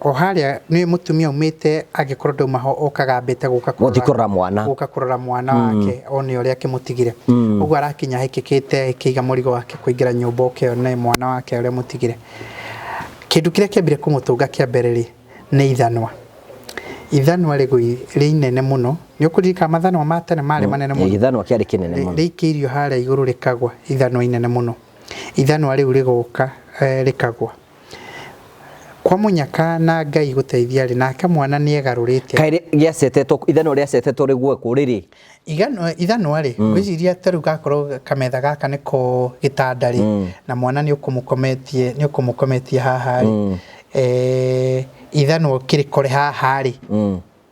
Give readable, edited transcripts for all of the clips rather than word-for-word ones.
o haria ni mutumia umite agikorwo ndauma ho okagambite guka kurora mwana wake oni uria akimutigire uguo arakinya hikikite ikiga murigo wake kuingira nyumba okeo na mwana wake uria mutigire kindu kiria kiambire kumutunga kiambereri ni ithanwa ri inene muno ni ukurika mathanwa ma tene mari manene muno ithanwa kiari kinene muno rikirio haria iguru rikagwa ithanwa inene muno ithanwa riu riguka rikagwa kwa munyaka na Ngai guteithia ri nake mwana ni egarurite kaire giacetetwo ithanwa riacetetwo rigwe kuriri ithanwa ri gwiciria taru gakorwo kametha gaka niko gitandari na mwana ni ukumukometie haha ri ithanwa kirikore haha ri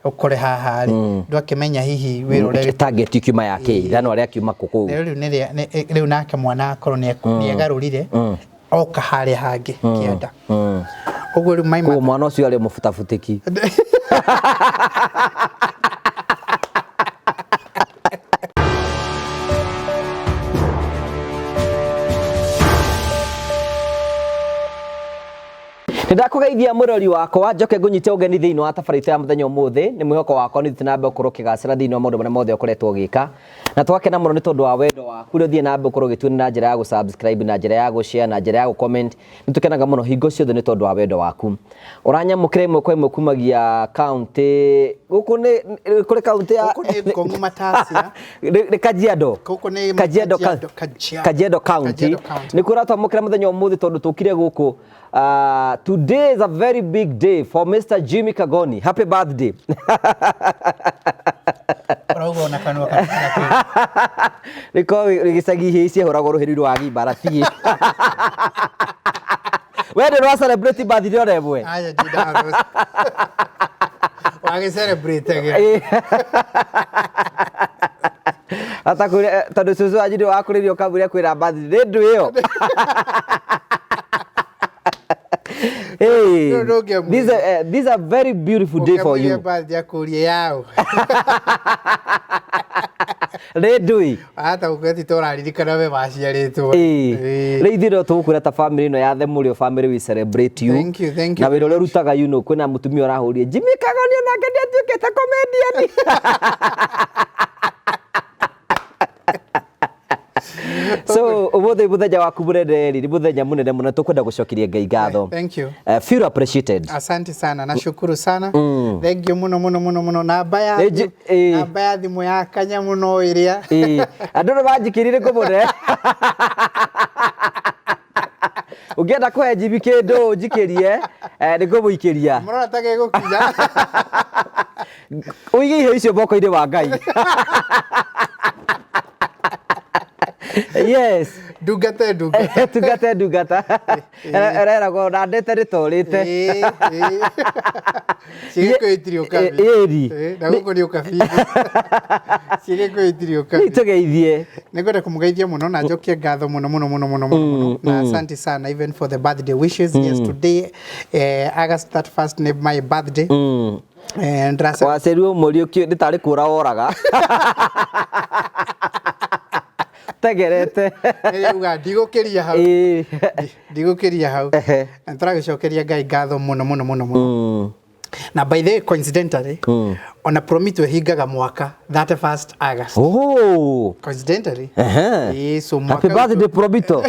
ukore haha ri ndwakimenya hihi wirore target ikiuma yake ithanwa ria kiuma kuku riu nake mwana akorwo ni egarurire oka haria hangi kienda uguo riu maima mwana ucio ari mufutafutiki Ndakugeithia murori wakwa njoke ngunyite ugeni thiini wa tabarita ya muthenya umuthi ni mwihoko wakwa ni tunabe ukuru kigacira thiini wa maundu maria mothe ukoretwo gika na twakena muno ni tondu wa wendo waku ri thie nabe ukuru gituni na njira ya gusubscribe na njira ya gushare na njira ya gucomment ni tukenaga muno hingo ciothe ni tondu wa wendo waku uranyamukire imwe kwa imwe kumagia county guku ni kuri county ya Kongu Matasia ni Kajiado Kajiado county ni kuratwa mukira muthenya umuthi tondu tukire guku today is a very big day for Mr. Jimmy Kagoni. Happy birthday. Niko gicagi hici horagwo ruhiriru wa gibara tie. Wewe ndio celebrate birthday ore bwe. Aya dida. Wage celebrate again. Ata kuri tondu cucu ajiri wakuririo kaburia kwira birthday ndu iyo. Hey, this is a very beautiful day for you. Redui. Ata uketi toraririkana we waciaritwo. Reithiro tukura ta family no ya Themurio family we celebrate you. Thank you. Na wiro le rutaga you know kwina mutumia orahurie Jimmy Kagoni na ngedi atuikete comedian. So umuthi muthenya waku burenderi ni muthenya munene muno tukwenda gucokiria Ngai ngatho. Thank you. Feel appreciated. Asante sana, nashukuru sana. Thank you muno na baya thimu ya kanya muno iria. Andu no banjikirire kumune. Ugienda kuhe Jimmy kindu njikirie ni ngumuikiria. Murona tage gukinya. Uigi ihe icio moko-ini wa Ngai. Yes. Dugata. Era go na ndete ritorite. Sige itirio kabi. Na guko rio kabi. Sige itirio kabi. Nitugeithie. Nigore kumugeithia muno na njokie ngatho muno. Na asante sana even for the birthday wishes. Yes, today August 31st ni my birthday. And rasa waserio muri ukio nditari kura oraga. Tegerete uga ndigukiria hau nturagicokeria Ngai ngatho muno na by the way coincidentally on a promito hingaga mwaka 31st August coincidentally so happy birthday promito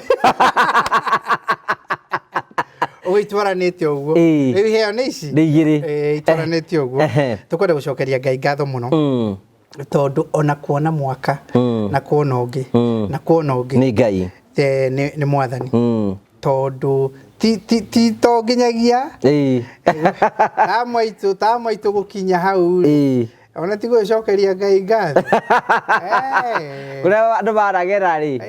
itwaranite uguo riu heo ni ici ni igiri itwaranite uguo tukwenda gucokeria Ngai ngatho muno tondu ona kuona mwaka na kuona ungi ni Ngai ni mwathani tondu ti to nginyagia tamaitu gukinya hau ona ti gucokeria Ngai ngatho ura andu baragera ri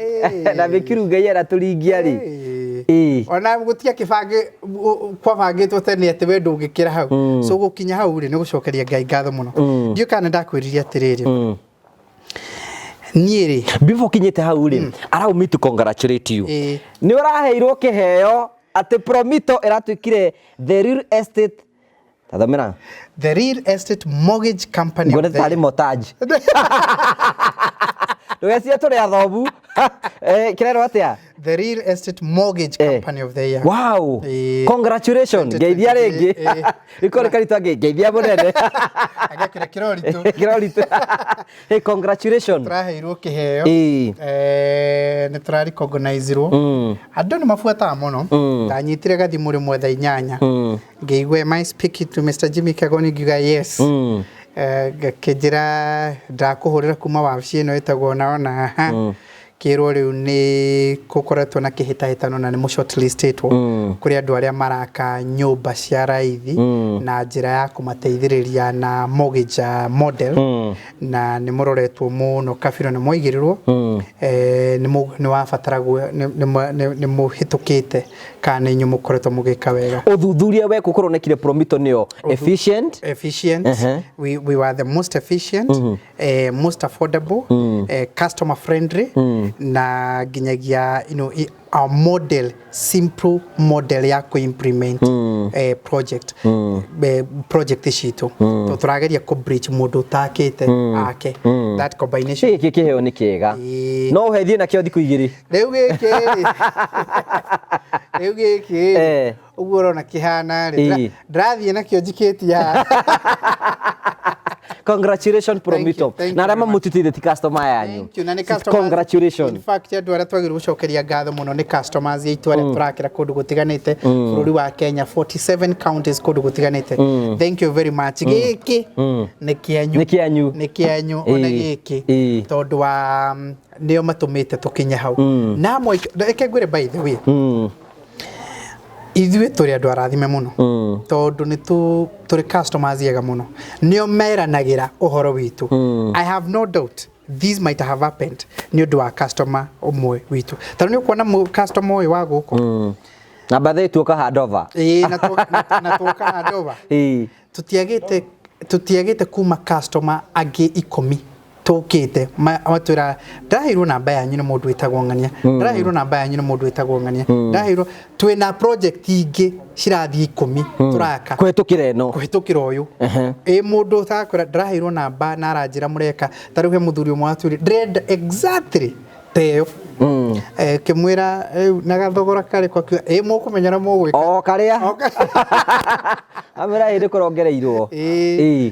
na bikiru Ngai ara turingia ri ona gutia kibange kwabangitwo tene ati we ndungikira hau so gukinya hau ri ni gucokeria Ngai ngatho muno ndio kana ndakwiriria atiriri niiri before kinyete hau ri allow me to congratulate you ni uraheirwo kiheo ati promito iratuikire the real estate tathamira the real estate mortgage company ngone tari motage Ndũgecia tũrĩ athomu. Kĩrero atĩa? The Real Estate Mortgage Company of the Year. Wow. Congratulations. Geithia rĩngĩ. Ikore karitwa geithia mũnene. Agakĩra kĩroritu. Kĩroritu. Hey, congratulations. Tũraheirwo kĩheo. Nĩ tũra-recognize-irwo. Andũ nĩ mabuataga mũno. Ndanyitire gathimũ rĩmwe thaa 8. Ngĩigua am I speaking to Mr. Jimmy Kagoni ngiuga yes. Ngakĩnjĩra ndakũhũrĩra kuma wabici ĩno ĩtagwo naona kĩrwo rĩu nĩ gũkoretwo na kĩhĩtahĩtano na nĩ mũ shortlistĩtwo kũrĩ andũ arĩa maraka nyũmba cia raithi na njĩra ya kũmateithĩrĩria na mortgage model na nĩ mũroretwo mũno kabira nĩ mwaigĩrĩrwo nĩ wabatara nĩ mũhĩtũkĩte kana inyuĩ mũkoretwo mũgĩka wega. Ũthuthuria we gũkoronekire Promito nĩyo efficient. We were the most efficient, most affordable, customer friendly na ginyagia our model, simple model ya implement project citũ tũrageria ku bridge mũndũ utakĩte ake that combination. Gĩkĩ kĩheo nĩ kĩega no ũheithie nakĩo thikũ igĩrĩ rĩu gĩkĩ ũguo ũrona kĩhana ndĩrathiĩ nakĩo njikĩtie. Congratulations Promito. Na arĩa mamũtutithĩtie ti customer yanyu. Congratulations. In fact andũ arĩa twagĩrĩirwo gũcokeria ngatho mũno nĩ customers aitũ arĩa tũrakĩra kũndũ gũtiganĩte bũrũri wa Kenya 47 counties kũndũ gũtiganĩte. Thank you very much. Gĩkĩ nĩ kĩanyu ona gĩkĩ tondũ wa nĩo matũmĩte tũkinye hau. Na reke ngwĩre by the way ithuĩ tũrĩ andũ arathime mũno tondũ nĩ tũrĩ customers ega mũno nĩo meranagĩra ũhoro witũ. I have no doubt this might have happened nĩ ũndũ wa customer ũmwe witũ tondũ nĩ ũkuona customer ũyũ wa gũkũ na bathĩ tuoka handover na tuoka handover tũtiagĩte kuma customer angĩ 10 tokete matũra ndahirwo namba yanyu nĩ mũndũ wĩtagwo Ng'ania ndahirwo namba yanyu nĩ mũndũ wĩtagwo Ng'ania ndahirwo twĩna project ingĩ cirathiĩ 10 turaka kũhetũkĩra ĩno kũhetũkĩra ũyũ mũndũ ũtakora ndahirwo namba na aranjĩra mũreka tarĩu he mũthuri ũmwe atwĩre ndĩrenda exactly teo kĩmwĩra na gathogora karĩ kwa mũkũmenyana mũgwĩka o karĩa amera hĩndĩ kũrongereirwo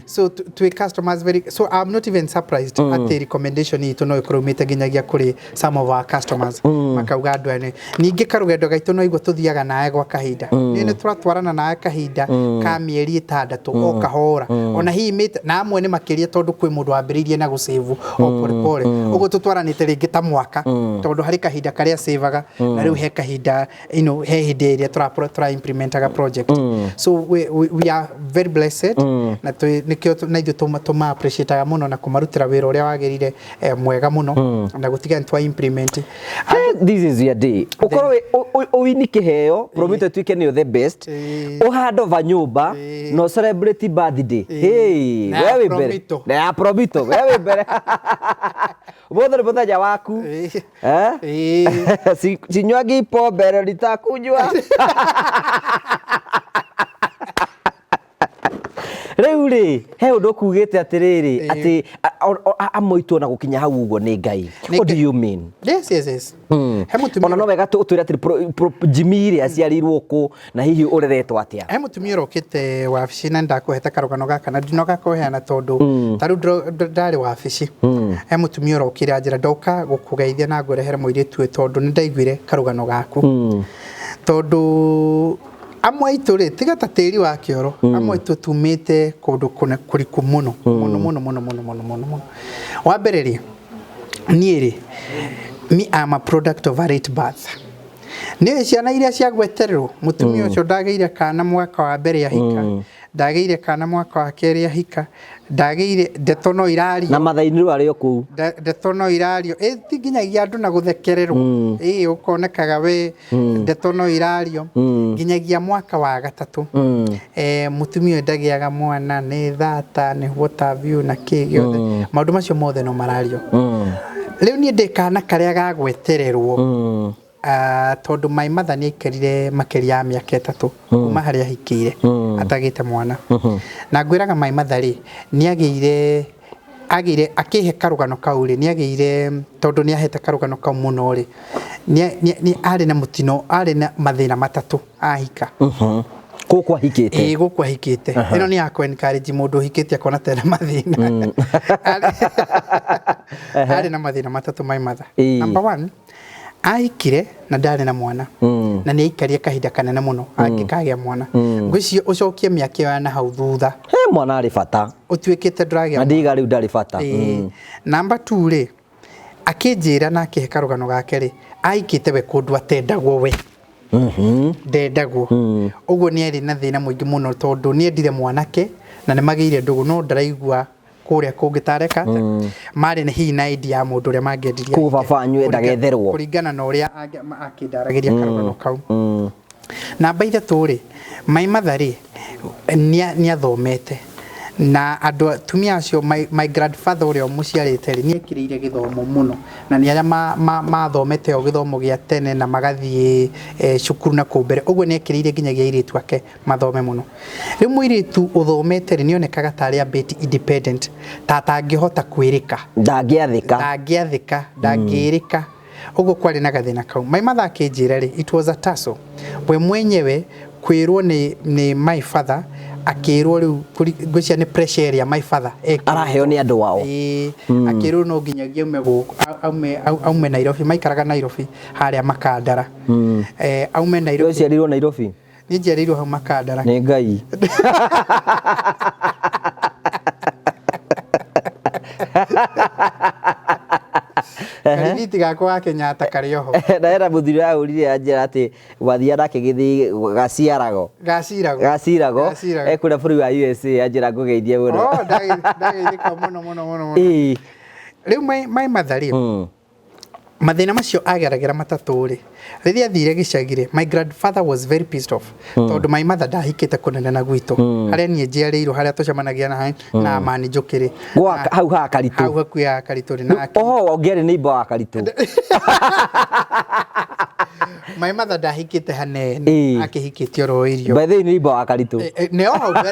so to customers very so I'm not even surprised at the recommendation itũ no ikoromete ginyagia kuri some of our customers makauga andũ ane ningĩ karugendo gaitũ no igwa tuthiaga nae gwa kahinda nĩ turatwarana nae kahinda ka mĩeri 6 o kahora ona hihi na amwe nĩ makĩria tondũ kwĩ mũndũ wambĩrĩirie na gũsave o pole pole ũguo tutwaranĩte rĩngĩ ta mwaka tondũ harĩ kahinda karĩa saveaga na rĩu he kahinda he hĩndĩ ĩrĩa tũra implementaga project so we are very blessed na nikio na ithuĩ tũma appreciate mũno na kũmarutĩra wĩra ũrĩa wagĩrĩire mwega mũno na gũtiga twa implement. This is your day ukorwo uwini kĩheo Promito tuike nĩyo the best ũhandover nyũmba no celebrate birthday wewe mbere na Promito wewe mbere Bother mũthenya waku sinyuagi pombe litakunywa rĩu rĩ he ũndũ kugĩte atĩrĩrĩ atĩ amoitwo na gũkinya hau ũguo nĩ Ngai. What do you mean? Yes ona no wega ũtwĩre atĩ Jimmy rĩ aciarirwo kũ na hihi ũreretwo atĩa? He mũtumia ũrokĩte wabici na ndakũhete karũgano gaka na ndinoga kũheana tondũ tarĩu ndarĩ wabici he mũtumia ũrokire anjĩra ndoka gũkũgeithia na ngũrehere mũirĩtu tondũ nĩ ndaiguire karũgano gaku tondũ amwe itũ rĩ tiga ta tĩri wa kĩoro amwe itũ tumĩte kũndũ kũriku mũno wa mbere rĩ niĩ rĩ me am a product of a late birth nĩ ciana iria ciagwetererwo mũtumia ũcio ndagĩire kana mwaka wa mbere ahika ndagĩire kana mwaka wa kerĩ ahika ndagĩire ndeto no irario na mathainĩ arĩo kũu ndeto no irario nginyagia andũ na gũthekererwo ũkonekaga we ndeto no irario nginyagia mwaka wa gatatũ mũtumia ndagĩaga mwana nĩ thata nĩ what have you na kĩ gĩothe maũndũ macio mothe no marario rĩu niĩ ndĩ kana karĩa gagwetererwo tondũ my mother nĩ aikarire makĩria ya mĩaka 3 kuma harĩa ahikĩire atagĩte mwana na ngwĩraga my mother rĩ nĩ agĩire agire akihe karugano kau ri ni agire tondu ni ahete karugano kau muno ri ni ari na mutino ari na mathina matatu ahika Gũkũ ahikĩte gũkũ ahikĩte ĩno ni yakwa encourage mũndũ hikĩte akona tena mathina ari na mathina matatu mai matha number 1 ahikire na ndari na mwana na ni aikaria kahinda kanene muno angĩkagĩa mwana ngwĩciria ũcokie mĩaka ya na hau thutha mwana arĩ bata ũtuĩkĩte ndũragĩa na ndiga rĩu ndarĩ bata number 2 rĩ akĩnjĩra na akĩhe karũgano gake rĩ ahikĩte we kũndũ atendagwo we ndendagwo ũguo nĩ arĩ na thĩna mũingĩ mũno tondũ nĩ endire mwanake na nĩ magĩire ndũgũ no ndaraigua kũrĩa kũngĩtareka marĩ na hihi na idea ya mũndũ ũrĩa mangĩendiria kũ baba anyue ndagetherwo kũringana na ũrĩa akĩndaragĩria karũgano kau namba 3 rĩ mai matharĩ nĩ athomete na andũ atumia acio my grandfather ũrĩa mũciarĩte rĩ nĩ ekĩrĩire gĩthomo mũno na nĩ arĩa mathomete o gĩthomo gĩa tene na magathiĩ cukuru na kũu mbere ũguo nĩ ekĩrĩire nginyagia airĩtu ake mathome mũno rĩu mũirĩtu ũthomete rĩ nĩ onekaga tarĩ a bit independent atangĩhota kwĩrĩka ndangĩathĩka ũguo kwarĩ na gathĩna kau mai matha akĩnjĩra rĩ it was a tussle we mwenyewe kwĩrwo nĩ my father akĩrwo rĩu ngwĩciria nĩ pressure ya my father araheo nĩ andũ wao akĩrwo no nginyagia aume Nairobi maikaraga Nairobi harĩa Makandara aume Nairobi ũciarirwo Nairobi nĩ njiarĩirwo hau Makandara nĩ Ngai kaririti gakwa Kenyatta karĩ oho na era mũthuri wa ũrire anjĩra atĩ wathiĩ nake gĩthĩ gacirago ekũrĩa bũrũri wa USA anjĩra ngũgeithie mũno ndageithĩka mũno rĩu mai matharĩ mathĩna macio ageragĩra matatũ rĩ rĩrĩa athire gĩcagi rĩ my grandfather was very pissed off tondũ my mother ndahikĩte kũnene na gwitũ harĩa niĩ njiarĩirwo harĩa tũcemanagia na Amani Njũkĩ hau ha Karitũ hau hakuhĩ ha Karitũ rĩ na ongĩarĩ nĩ imba wa Karitũ my mother ndahikĩte hanene akĩhikĩtio Roirio by the way nĩ imba wa Karitũ nĩ o hau mbere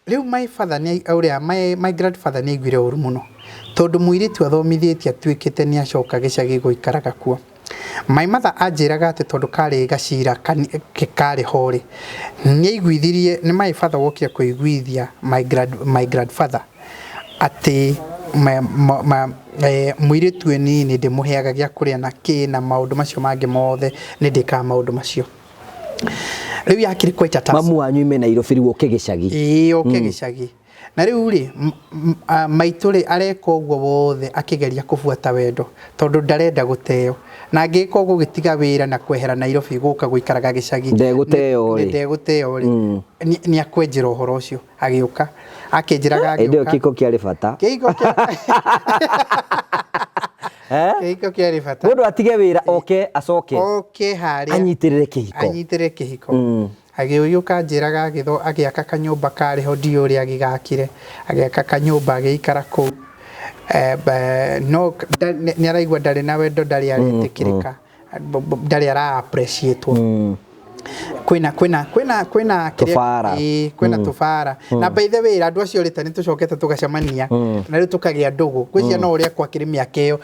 rĩu my grandfather nĩ aiguire ũru mũno tondu muiritu athomithĩtie atuĩkĩte nĩ acoka gĩcagi gũikaraga kuo my mother anjĩraga atĩ tondu karĩ gacira karĩ horĩ nĩ aiguithirie nĩ my father wokire kũiguithia my grandfather atĩ muiritu nini ndĩmũheaga gĩa kũrĩa na kĩ na maũndũ macio mangĩ mothe nĩ ndĩkaga maũndũ macio rĩu yakĩrĩ quite a task mamu wanyu ime Nairobi rĩu ũke gĩcagi ũke gĩcagi na rĩu rĩ maitũ rĩ areka ũguo wothe akĩgeria kũbuata wendo tondũ ndarenda gũteo na angĩka ũguo gĩtiga wĩra na kwehera Nairobi gũka gũikaraga gĩcagi ndegũteo rĩ nĩ akwenjera ũhoro ũcio agĩũka akĩnjĩraga agĩũka kĩhiko kĩarĩ bata kĩhiko kĩarĩ bata mũndũ atige wĩra acoke harĩa anyitĩrĩre kĩhiko agĩũka njĩraga agĩaka kanyũmba karĩ ho ndiũ ũrĩa agĩgakire agĩaka kanyũmba agĩikara kũu no nĩ araigua ndarĩ na wendo ndarĩ aretĩkĩrĩka ndarĩ ara appreciate kwĩna tũbara na by the way andũ acio rĩta nĩ tũcokete tũgacemania na rĩu tũkagĩa ndũgũ gwĩcia no ũrĩa kwa kĩrĩ mĩaka ĩyo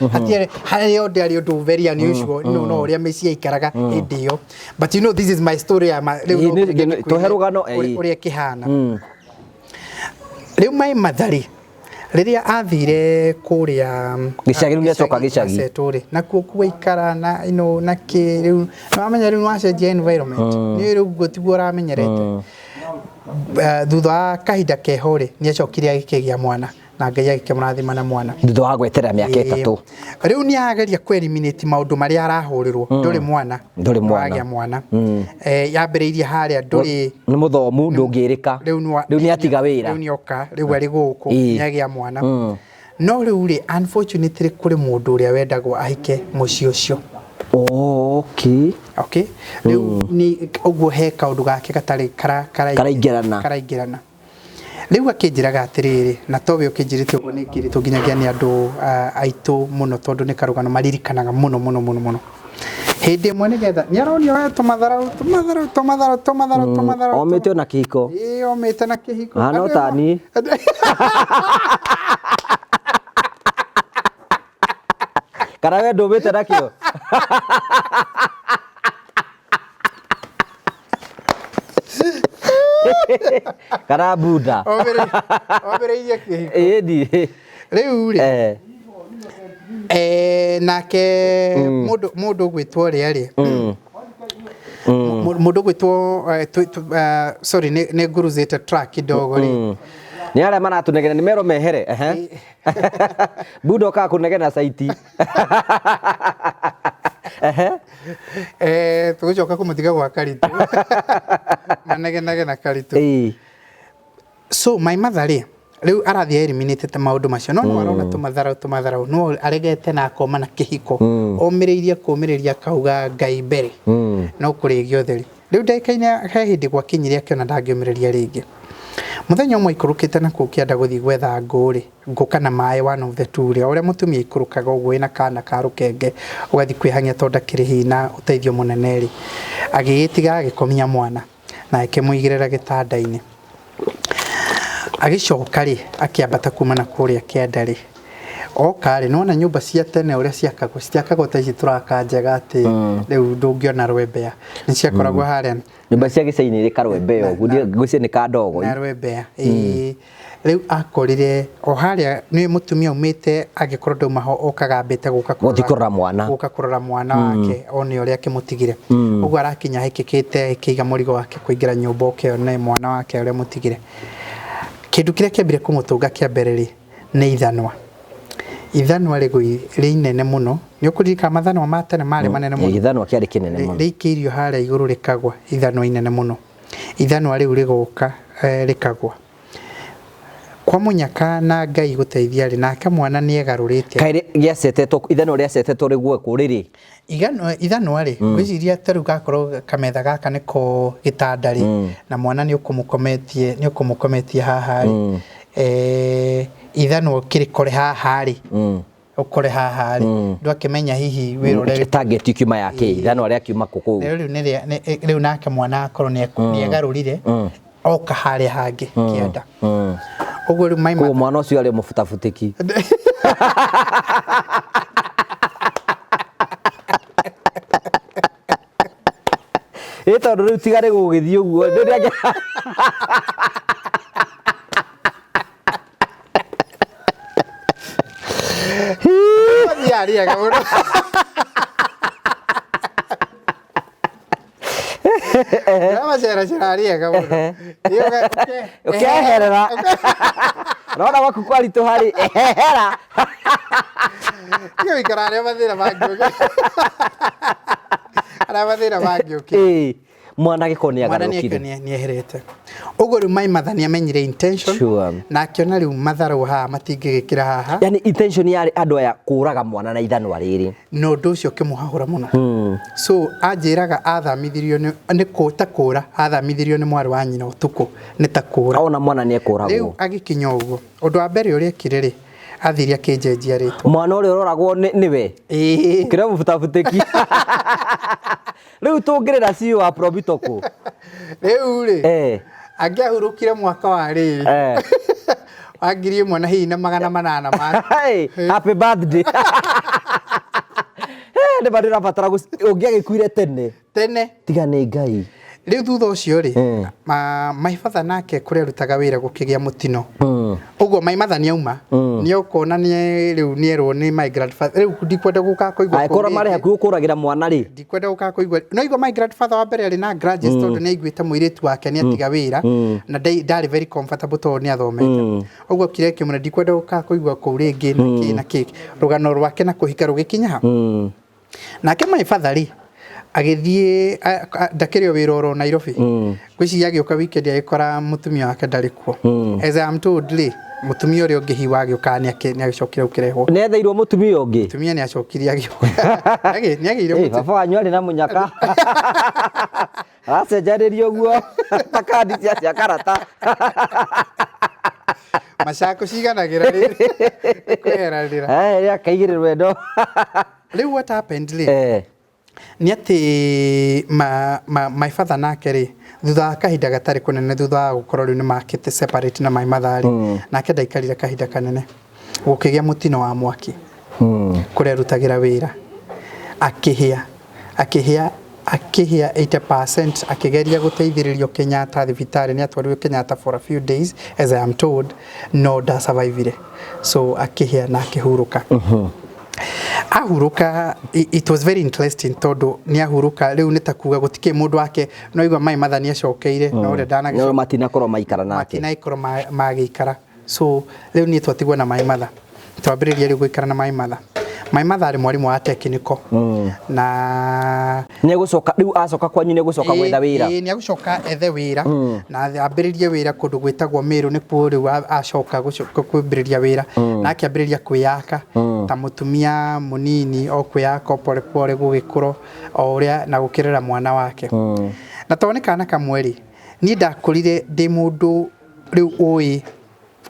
harĩa ndĩ ũndũ very unusual no ũrĩa mĩciĩ yaikaraga hĩndĩ ĩyo but you know this is my story tũherũgano ũrĩa kĩhana rĩu mai matharĩ rĩrĩa athire kũrĩa gĩcagi rĩu nĩacoka gĩcagi na kuo gũikara na na kĩ rĩu nĩwamenya rĩu nĩwacenjia environment nĩ rĩu gũtiguo ũramenyerete thutha wa kahinda keho rĩ nĩacokire agĩkĩgĩa mwana na Ngai agĩkĩmũrathima na mwana thutha wa gweterera mĩaka 3 rĩu nĩ ageria kweliminate maũndũ marĩa arahũrĩrwo ndũrĩ mwana wagĩa mwana yambĩrĩirie harĩa ndũrĩ nĩ mũthomu ndũngĩrĩka rĩu nĩ atiga wĩra rĩu nĩoka rĩu arĩ gũkũ nĩagĩa mwana no rĩu rĩ unfortunately kũrĩ mũndũ ũrĩa wendagwo ahike mũciĩ ũcio okay rĩu nĩ ũguo he kaũndũ gake gatarĩ karaingĩrana rĩu akĩnjĩraga atĩrĩrĩ na towe ũkĩnjĩrĩte ũguo nĩ ngĩrĩtwo nginyagia nĩ andũ aitũ mũno tondũ nĩ karũgano maririkanaga mũno Hindi mwe nigetha niaronia we tumatharau omete na kihiko omete na kihiko no tani kana we ndumite nakio kana bunda obereirie kihiko edi riu ri nake mundu gwitwo ri mundu gwitwo sorry ne guruzete track kidogo ri ni aria maratunegena ni mero mehere budo ka kunegena saiti tugucoka kumutiga gwa Karitu manegena Karitu so my mother ri riu arathi eliminated maundu macio no arona tumatharau no aregete na akoma na kihiko omireirie kumiriria kauga Ngai mbere no kurigio theri riu ndaikaine he hindi gwa kinyiria akiona ndangiomireria ringi muthenya umwe ikurukite na kukienda guthi gwetha nguri ngukana mai one of the two ria uria mutumia ikurukaga uguo ina kana ka rukenge ugathi kwihangia tonda kirihina uteithio munene ri agigitiga agikomia mwana na akimuigirira gitanda-ini agicoka ri akiambata kuma na kuria kienda ri okari nona nyumba cia tene uria ciakagwo ta ici turaka njega ati riu ndungiona rwembea ni ciakoragwo haria nyumba cia gicaini ri karwembea uguo gucie ni kandogo na rwembea riu akorire o haria ni mutumia umite agikorwo ndauma ho okagambite guka kurora mwana wake oni uria akimutigire uguo arakinya hikikite ikiiga murigo wake kuingira nyumba ukeo na mwana wake uria mutigire kindu kiria kiambire kumutunga kia mbere ri ni ithanwa ri inene muno ni ukurika mathanwa ma tene mari manene muno ithanwa kiari kinene muno rikirio haria iguru rikagwa ithanwa inene muno ithanwa riu riguka rikagwa kwa munyaka na Ngai guteithia ri nake mwana ni egarurite kaire giacetetwo ithanwa riacetetwo rigwe kuriri ithanwa ri gwiciria taru gakorwo kametha gaka niko gitanda ri na mwana ni ukumukometie haha ri ithanwa kirikore haha ri ukore haha ri ndwakimenya hihi wirorere target ikiuma yake ithanwa ria kiuma kuku riu nake mwana akorwo ni egarurire oka haria hangi kienda uguo riu maima mwana ucio ari mufutafutiki tondu riu tigare gugithii uguo ariaga muno Ramacera ariaga muno ukeherera rona waku kwaritu hari ehera iyo ikarare mathira mangi mwana gikoni agarukire ni eherete uguo riu mai mathani amenyire intention na akiona riu matharu haha matingigikira haha yani intention yari andu aya kuraga mwana na ithanwa riri no ndu ucio kimuhahura muno so anjiraga athamithirio ni kutakura athamithirio ni mwari wa nyina utuku ni takura ona mwana ni ekuragwo riu agikinya uguo undu wa mbere uria kiriri athiria kinjenjia ritwa mwana uria uroragwo niwe kire mufutafutiki riu tungirira cio wa probitoko riu ri angiahurukire mwaka wa riri wangirie mwana hihi na 800 ma happy birthday ne badira batara ungiagikuire tene tiga ni Ngai riu thutha ucio ri maifatha nake kuria rutaga wira gukigia mutino uguo maimatha ni auma ni ukona ni riu ni erwo ni my grandfather riu ndikwenda guka kuigwa aikora mari haku ukuragira mwana ri ndikwenda guka kuigwa no igwa my grandfather wa mbere ari na grudges tondu ni aiguite muiritu wake ni atiga wira na ndari very comfortable tondu ni athomete uguo kire kimuna ndikwenda guka kuigwa ku ringi na ki rugano rwake na kuhika rugikinya nake maifatha ri agithie ndakirio wira oro Nairobi gwiciria agioka weekend agikora mutumia wake ndari kuo as I am told ri mutumia uri ungi hiwa agioka ni agicokire ukireho ne thairwo mutumia ungi mutumia ni acokirie agioka ni agire mutumia baba wanyu ari na munyaka aracenjaririo guo takadi cia karata macako ciganagira ri kwera rira akaigire rwendo riu what happened ri Ni ati my father nake ri thutha kahinda gatari kunene thutha wa gukorwo riu ni makite separate na my mother ri nake ndaikarire kahinda kanene gukigia mutino wa mwaki kuria rutagira wira akihia 80% akigeria guteithiririo Kenyatta thibitari ni atwarirwo Kenyatta for a few days as I am told no da survive so akihia na akihuruka ahuruka. It was very interesting tondu ni ahuruka riu ni takuga gutike mundu wake no igwa my mother ni acokeire no ure dana no matina korwo maikara nake matina ikorwo magikara so riu ni twatigwa na my mother twambiriria riu guikara na my mother. My mother ari mwarimu wa technical na ni gucoka riu acoka kwanyu ni gucoka gwetha wira ni agucoka ethe wira na ambiririe wira kundu gwitagwo Miru ni kuo riu acoka kwambiriria wira na akiambiriria kwiyaka ta mutumia munini o kwiyaka pole pole gugikuro o uria na gukirera mwana wake na tonekana kamweri ni ndakurire ndi mundu riu oi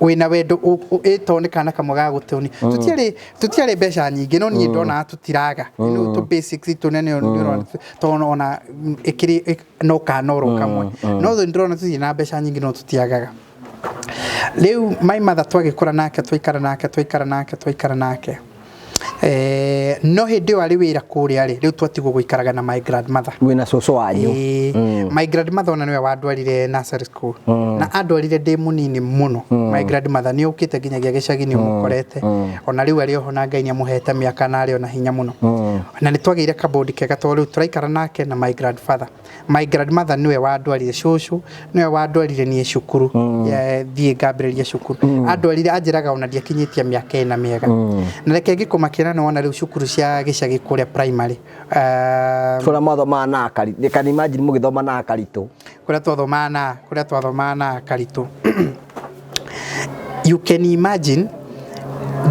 wina wendo etonekana kamwaga gutuni tutiare mbeca nyingi no ni ndona tutiraga no to basics tunene tona ikiri no kanoro kamwe no ndona tutina mbeca nyingi no tutiagaga leo my mother twagikora nake twaikara nake no hindi wari wira kuria ri riu twatigo guikaraga na my grandmother wina soso wanyu my grandmother ona niwe wadwarire nursery school na adwarire ndi munini muno my grandmother ni ukite ginyagia gicagi ni umukorete ona riu ari ho na Ngai ni amuhete miaka na ari ona hinya muno na ni twageire kabodi kega to riu turaikara nake na my grandfather. My grandmother niwe wadwarire shushu niwe wadwarire ni cukuru ya thie Gabriel cukuru adwarire ajiraga ona ndiakinyitia miaka ina miega na reke ngikumakira no ona riu cukuru cia gicagi kuria primary kura mathoma na akari reka ni imagine mugithoma na akaritu kuria twathoma na akaritu you can imagine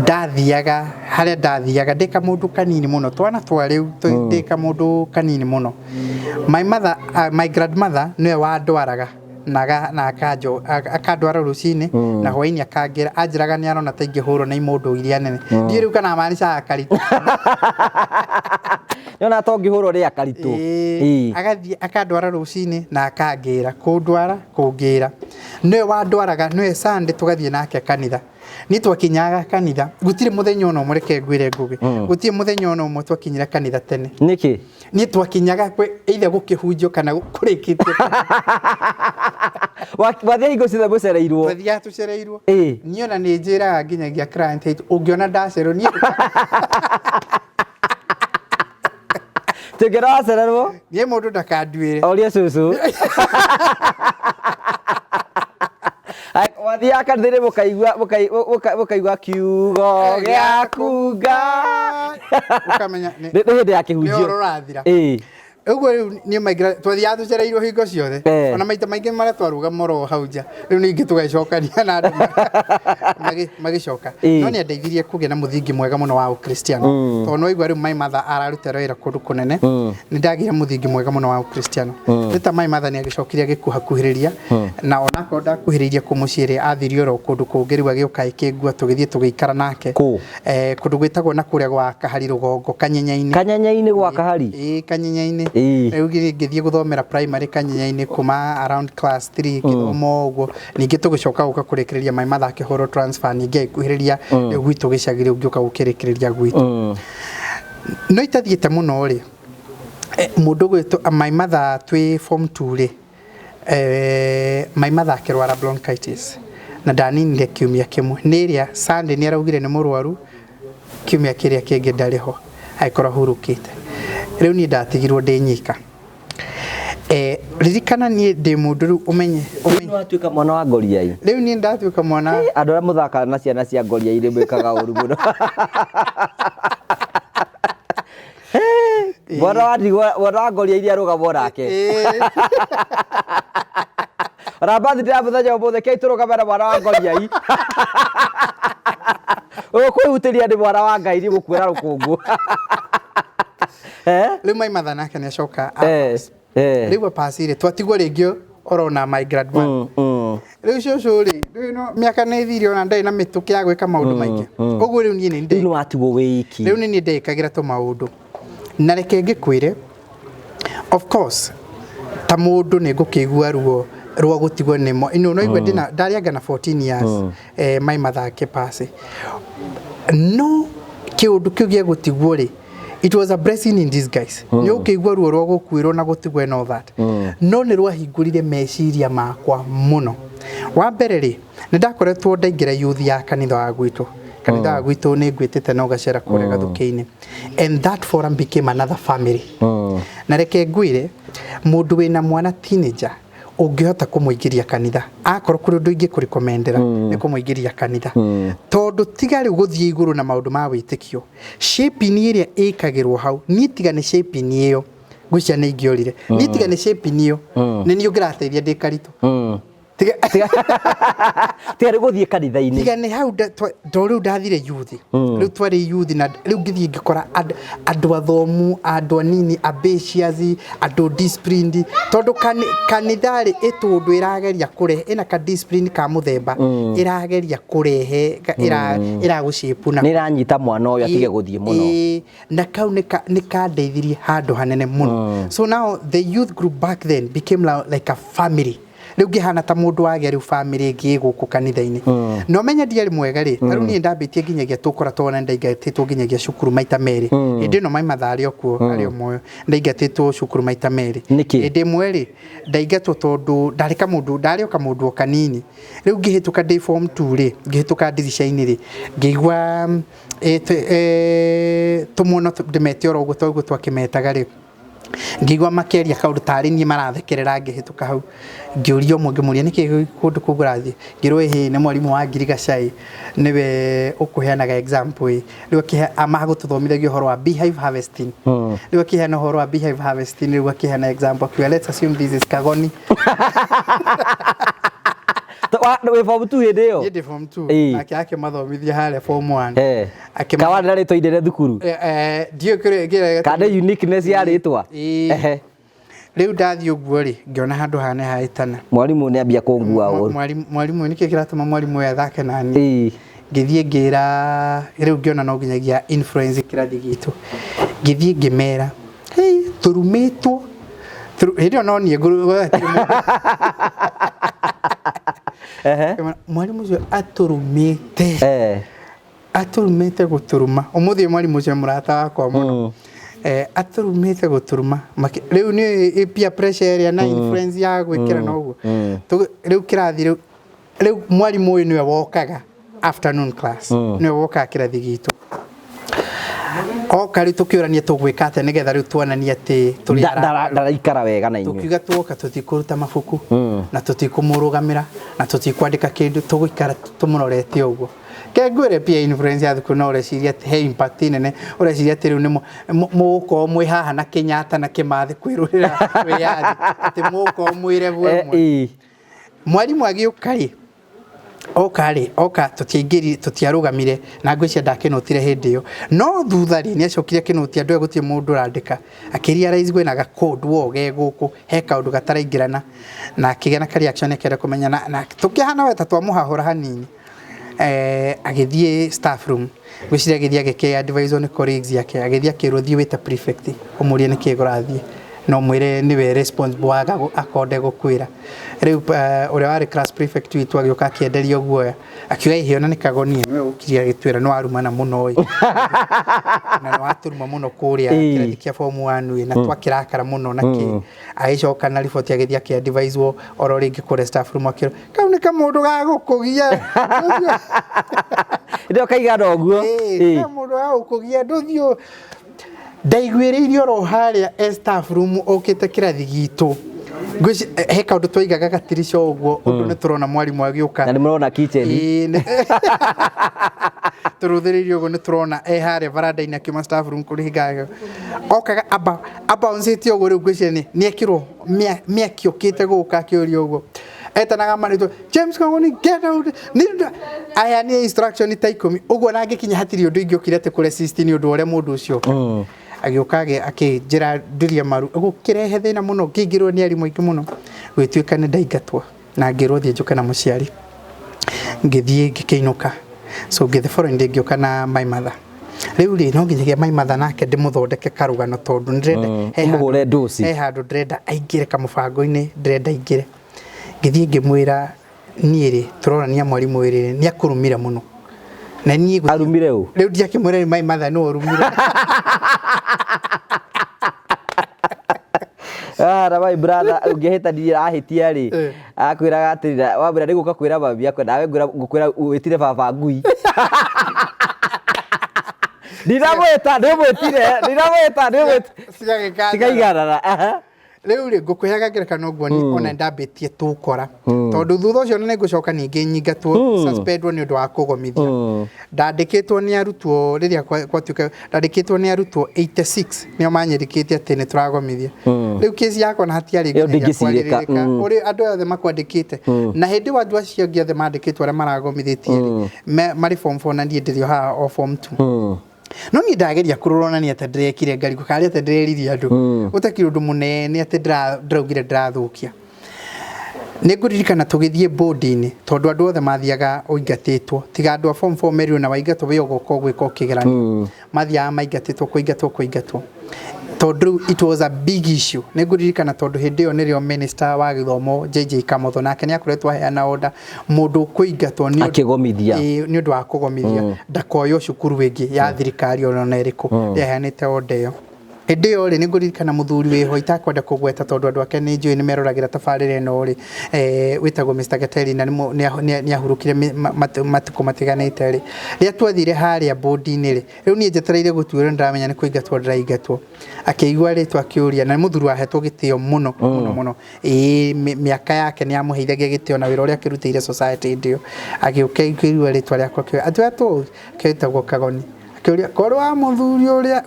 ndathiaga haria ndathiaga ndika mundu kanini muno twana twa riu ndika mundu kanini muno. My mother my grandmother niwe wandwaraga na akandwara rucini na hwaini akangira anjiraga ni arona ta ingihurwo na imundu iria nene ndi riu kana maanisha akaritu yona to ngihurwo ri akaritu agathi akandwara rucini na akangira kundwara kungira niwe wandwaraga niwe Sunday tugathie nake kanitha ni twakinyaga kanitha gutire muthenya ono mureke ngwire ngugi gutire muthenya ono mo twakinyira kanitha tene niki ni twakinyaga kwe either gukihunjio kana kurikitie wathia ingo cithe mucereirwo wathia tucereirwo ni ona ni njira nginyagia client hate ungiona ndacero ni tegera cererwo ni mundu ndakanduire oria cucu wathia kanithire mukaigua kiugo giaku Ngai ukamenya ni hindi ya kihunjio ni urathira uguo ni maigra twathia tucereirwo hingo ciothe ona maita maingi mara twaruga moro hauja riu ningi tugacokania na andu magicoka no ni ndeithirie kugia na muthingi mwega muno wa Ukristiano to no igwa riu my mother ararutera wira kundu kunene ni ndagira muthingi mwega muno wa Ukristiano rita my mother ni agicokiria gikuhakuhiriria na ona ko ndakuhiriria kumuciire athirio ro kundu kungiriwa giuka ikingua tugithie tugiikara nake kundu gwitagwo na kuria gwa Kahari Rugongo Kanyenyaini gwa Kahari Kanyenyaini riu ngithie guthomera primary Kanyenyaini kuma around class 3 kithomo uguo ningi tugicoka guka kurekereria my mother akihoro transfer ningi kuhiriria gwitu gicagire ungiuka gukirekereria gwitu no itathiete muno ri mundu gwitu my mother twi form 2 ri my mother akirwara bronchitis na ndaninire kiumia kimwe niria Sunday ni araugire ni murwaru kiumia kiria kingi ndariho aikora hurukite riu ni ndatigirwo ndi nyika ririkana ni ndi mundu riu umenye watuika mwana wa Ngoriai riu ni ndatuika mwana andu aria muthaka na ciana cia Ngoriai ri mwikaga uru muno Bora Ngoriai ri aruga borake rabathi ndira muthenya umuthe kei turugamera mwana wa Ngoriai kwihutiria ndi mwana wa Ngai ri gukwira rukungu riu my mother nake ni acoka riu apasire twatigwo ringio orona my grandmother riu cucu ri no miaka na ithiri ona ndai na mituki ya gwika maundu maingi uguo riu ni ndi no atigwo wiki riu ni ndikagira to maundu na reke ngikwire of course ta mundu ni ngukigua ruo gutigwo nimo ino no igwe ndina ndarianga na 14 years my mother ke pass no kiundu kiu gia gutigwo ri it was a blessing in disguise ni ukigwa ruo gukwirwo na gutigwo and all that no ni rwahingurire meciria makwa muno wa mbere ri ni ndakoretwo ndaingira youth ya kanitha wa gwitu kanitha wa gwitu ni ngwitite no gacera kure gathuki-ini and that forum became another family na reke ngwire mundu wina mwana teenager ungihota kumuingiria kanitha akorwo kuri ndu ingi kurikomendera ni kumuingiria kanitha tondu tigari guthie iguru na maundu ma witikio shape ni iria ikagirwo hau ni tigane shape ni iyo gucia ni ingiorire ni tigane shape ni iyo ni ni ungirateithia ndikaritu tigari guthie kanitha-ini tigane hau riu ndathire youth riu twari youth na riu ngithie ngikora andu athomu andu anini ambitious andu disciplined tondu kanithari itundu irageria kurehe ina ka discipline ka muthemba irageria kurehe iragucipu na niranyita mwana uyu atige guthie muno na kau ni kandeithirie handu hanene muno so now the youth group back then became like a family riu ngihana ta mundu wage riu family ngi guku kanitha-ini no menya ndiari mwega ri riu ni ndambitie nginyagia tukora twana ndaigatitwo nginyagia cukuru maita meri indi no maimathari okuo ari omoyo ndaigatitwo cukuru maita meri indi mweri ndaigatwo tondu ndarika mundu ndarioka mundu kanini riu ngihituka day form 2 ri ngihituka dirisha-ini ri ngigwa tumuno ndimetio uguo twaguo twakimetaga ri ngigwa makeria kaundu tari ni marathekerera ngihituka hau ngiurio mwe ngimuria niki kundu kugurathie ngirwe hi ni mwarimu wa Ngirigacai niwe ukuheanaga example riu akihe amagututhomithagia uhoro wa beehive harvesting riu akiheana uhoro wa beehive harvesting riu akiheana example kwa let's assume this is Kagoni we form 2 hidio yede form 2 na yake mathomithia hale form 1 kawana ritwa indere thukuru dio kire kade uniqueness ya ritwa riu ndathie uguo ri ngiona handu hane haitana mwarimu ni ambia kungua uru mwarimu niki kiratuma mwarimu ya thake nani ngithie ngira riu ngiona no nginyagia influence kirathi gitu ngithie ngimera hey turumitwo hidio no ni nguru mwarimu ucio aturumite guturuma umuthi mwarimu ucio murata wakwa muno aturumite guturuma riu ni peer pressure area na influence ya gwikira noguo riu kirathi riu mwarimu uyu niwe wokaga afternoon class niwe wokaga kirathi gitu kari tukiurania tugwika ate nigetha riu tuonania ati turi ndaraikara wega na inyu tukiuga tuoka tutikuruta mabuku na tutikumurugamira na tutikwandika kindu tugikara tumurorete uguo kengwire pia influence ya thukuru no ureciria ati he impact nene ureciria ati riu ni muko mwi haha na Kenyatta na Kimathi kwirurira wiyathi ati muko mwire bwe mwarimu agiukari oka tutiarugamire na ngwicia ndakinotire hindi yo no thuthari ni acokire kinutia ndu gutie mundu randika akiria rais gwina ga code woge guku he kaundu gataraingirana na kigena ka reaction ekere kumenya na tukihana weta twamuhahura hanini agithie staff room gwiciria agithie agike advisor ni colleagues yake agithie akiruthie wita prefect umurie ni kigurathie no mwire niwe responsible waga akonde gukwira riu uria wari class prefect witu agioka akienderia guoya akiuga ihio na ni Kagoni niwe ukiria gitwira no arumana muno oi na no aturuma muno kuria kirathi kia form 1 na twakirakara muno naki aicoka na report agithia aki advise wo oro ringi kure staff room akiro kau ni kamundu ga gukugia ndio kaiga ndoguo kamundu ga gukugia nduthio ndaigwiririo ro haria staff room okite kirathi gitu he kaundu twigaga gatirisha uguo undu ni turona mwarimu agiuka na ni murona kitchen turuthiririo uguo ni turona haria varanda-ini akima staff room kurigaga okaga aba onsetio uguo riu gwiceni ni ekirwo miaki okite guka akiurio uguo etanaga marito James Kagoni get out aya ni instruction ta 10 uguo na ngikinya hatiri undu ingiokire ate kure 16 undu ore mundu ucio agiukage akijira ndiria maru gukirehe thina muno ngingirwo ni arimu ingi muno gwituika ni ndaigatwa na ngirwo thie njuka na muciari ngithie ngikeinuka so the following day ngioka na my mother riu ri no nginyagia mai matha nake ndimuthondeke karugano tondu ndirenda muhure nduci handu ndirenda aingire kamubango-ini ndirenda aingire ngithie ngimwira nie ri turorania mwarimu ri ni akurumire muno na nie arumire u riu ndiakimwira mai matha no urumire Rabai brother ungehita ndi ahitia ri akwiraga atirira wambira ndiguka kwira babi yakwa nawe ngukwira witire baba ngui ndinamwita sigaigarara riu ri ngukwihaga ngerekano guo ni ona ndambitie tukora tondu thutha ucio nene ngucoka ningi nyingatwo suspendwo ni undu wa kugomithia ndandikitwo ni arutwo riria kwatuika ndandikitwo ni arutwo 86 nio manyirikitie ati ni turagomithia riu kesi yakwa na hatiari ngirika uri andu othe makwandikite na hindi wa andu acio othe mandikitwo aria maragomithitie mari form 4 na ndie ndirio ha o form 2 no ni ndageria kurorana ati ndirekire ngari kari ati ndireririe andu utakiri undu munene ati ndiraugire ndirathukia niguririkana tugithie board-ini tondu andu othe mathiaga uingatitwo tiga andu a form 4 merio na waigatwo we ugoka gwika ukigerania mathiaga maingatitwo kuingatwo tondu it was a big issue niguririkana tondu hindi yo nirio minister wa githomo JJ Kamotho nake ni akoretwo heana order mundu kuingatwo ni akigomithia ni undu wa kugomithia ndakoyo cukuru wingi ya thirikari ona iriku yaheanite order yo hindi yo ri niguririkana muthuri wiho itakwenda kugweta tondu andu ake ni njui ni meroragira tabarire ino ri witagwo Mr Gateri na ni ahurukire matuko matiganite ri ria twathire haria board-ini ri riu ni njetereire gutuira ndiramenya ni kuingatwo ndiraingatwo akigwa ritwa akiuria na muthuri wahetwo gitio muno miaka yake ni amuheithagia gitio na wira uria akirutire society ndio agiuka ikirua ritwa riakwa atu ketagwo Kagoni akiuria korwa muthuri uria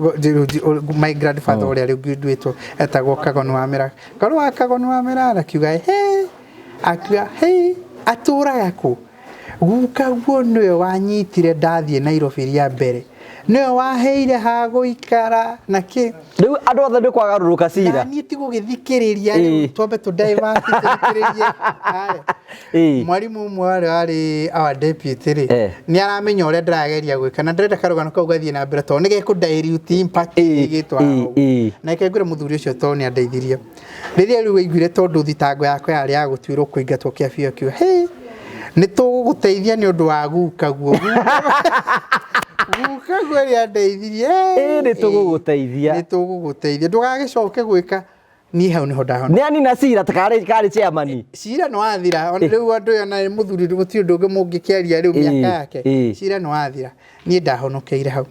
my grandfather uria rigwitwo etagwo Kagoni wa Mera korwa Kagoni wa Mera akiuga akiuga aturaga ku guka guo niwe wanyitire ndathie Nairobi ria mbere niwe waheire ha guikara na ki riu andu othe ndi kwagaruruka cira ni ti gugithikiriria riu twambe tu divert thikiririe mwarimu umwe ari our deputy ri ni aramenya uria ndirageria gwika na ndirenda karugano kau gathie na mbere to ni geku dilute impact igitwa na ikegure muthuri ucio to ni andeithirie riria riu waiguire tondu thitango yakwa yari ya gutuirwo kuingatwo kia bio kiu ni tuguteithia ni undu wa guka guo guka guo ria ndeithirie ni tuguguteithia ndugagicoke gwika ni hau niho ndahona ni ani na cira takari chairman cira no athira ona riu andu ona muthuri guti ndu mungikiaria riu miaka yake cira no athira ni ndahonokeire hau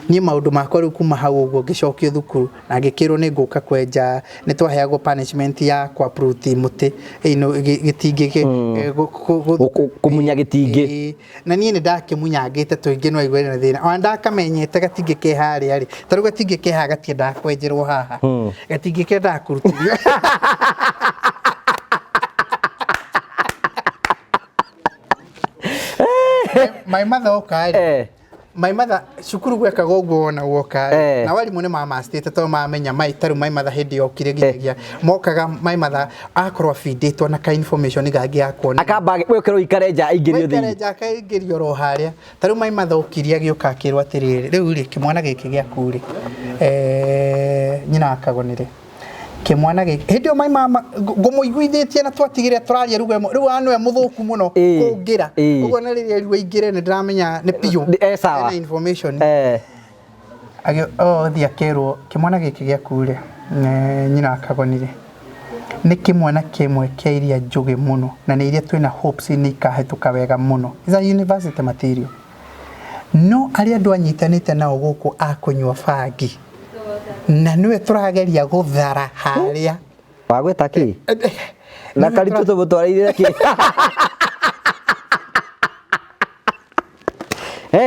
ni maundu makwa riu kuma hau uguo ngicokio thukuru na ngikirwo ni nguka kwenja ni twaheagwo punishment ya kwa pruti muti ino gitingi kumunya gitingi na ni ndakimunyangite tuingi no igwere na thina ona ndakamenyete gatingi ke haria ri taru gatingi ke ha gatienda kwenjerwo haha gatingi ke ndakurutirio my mother okari my mother cukuru gwekaga uguo ona woka na walimu ni mama state to mamenya mai taru my mother hindi okire nginyagia mokaga my mother akorwa feeditwo na ka information gagi yakona akamba gwekero ikareja ingirio thi ikareja ka ingirio ro haria taru my mother okiria gioka akirwa atiriri riu ri kimwana giki giakuri nyina akagonire kimwana giki hindi o my mama ngumuiguithitie na twatigire turaria rugo riu anwe muthuku muno kungira ugo na riria riu ingire ni ndiramenya ni piu sawa information agio thia kerwo kimwana giki giakure nyina akagonire ni kimwana kimwe kia iria njugi muno na ni iria twina hopes ni ikahetuka wega muno is a university material no aria andu anyitanite nao guku akunywa bangi na niwe turageria guthara haria wagweta ki na karitu to botwarire ki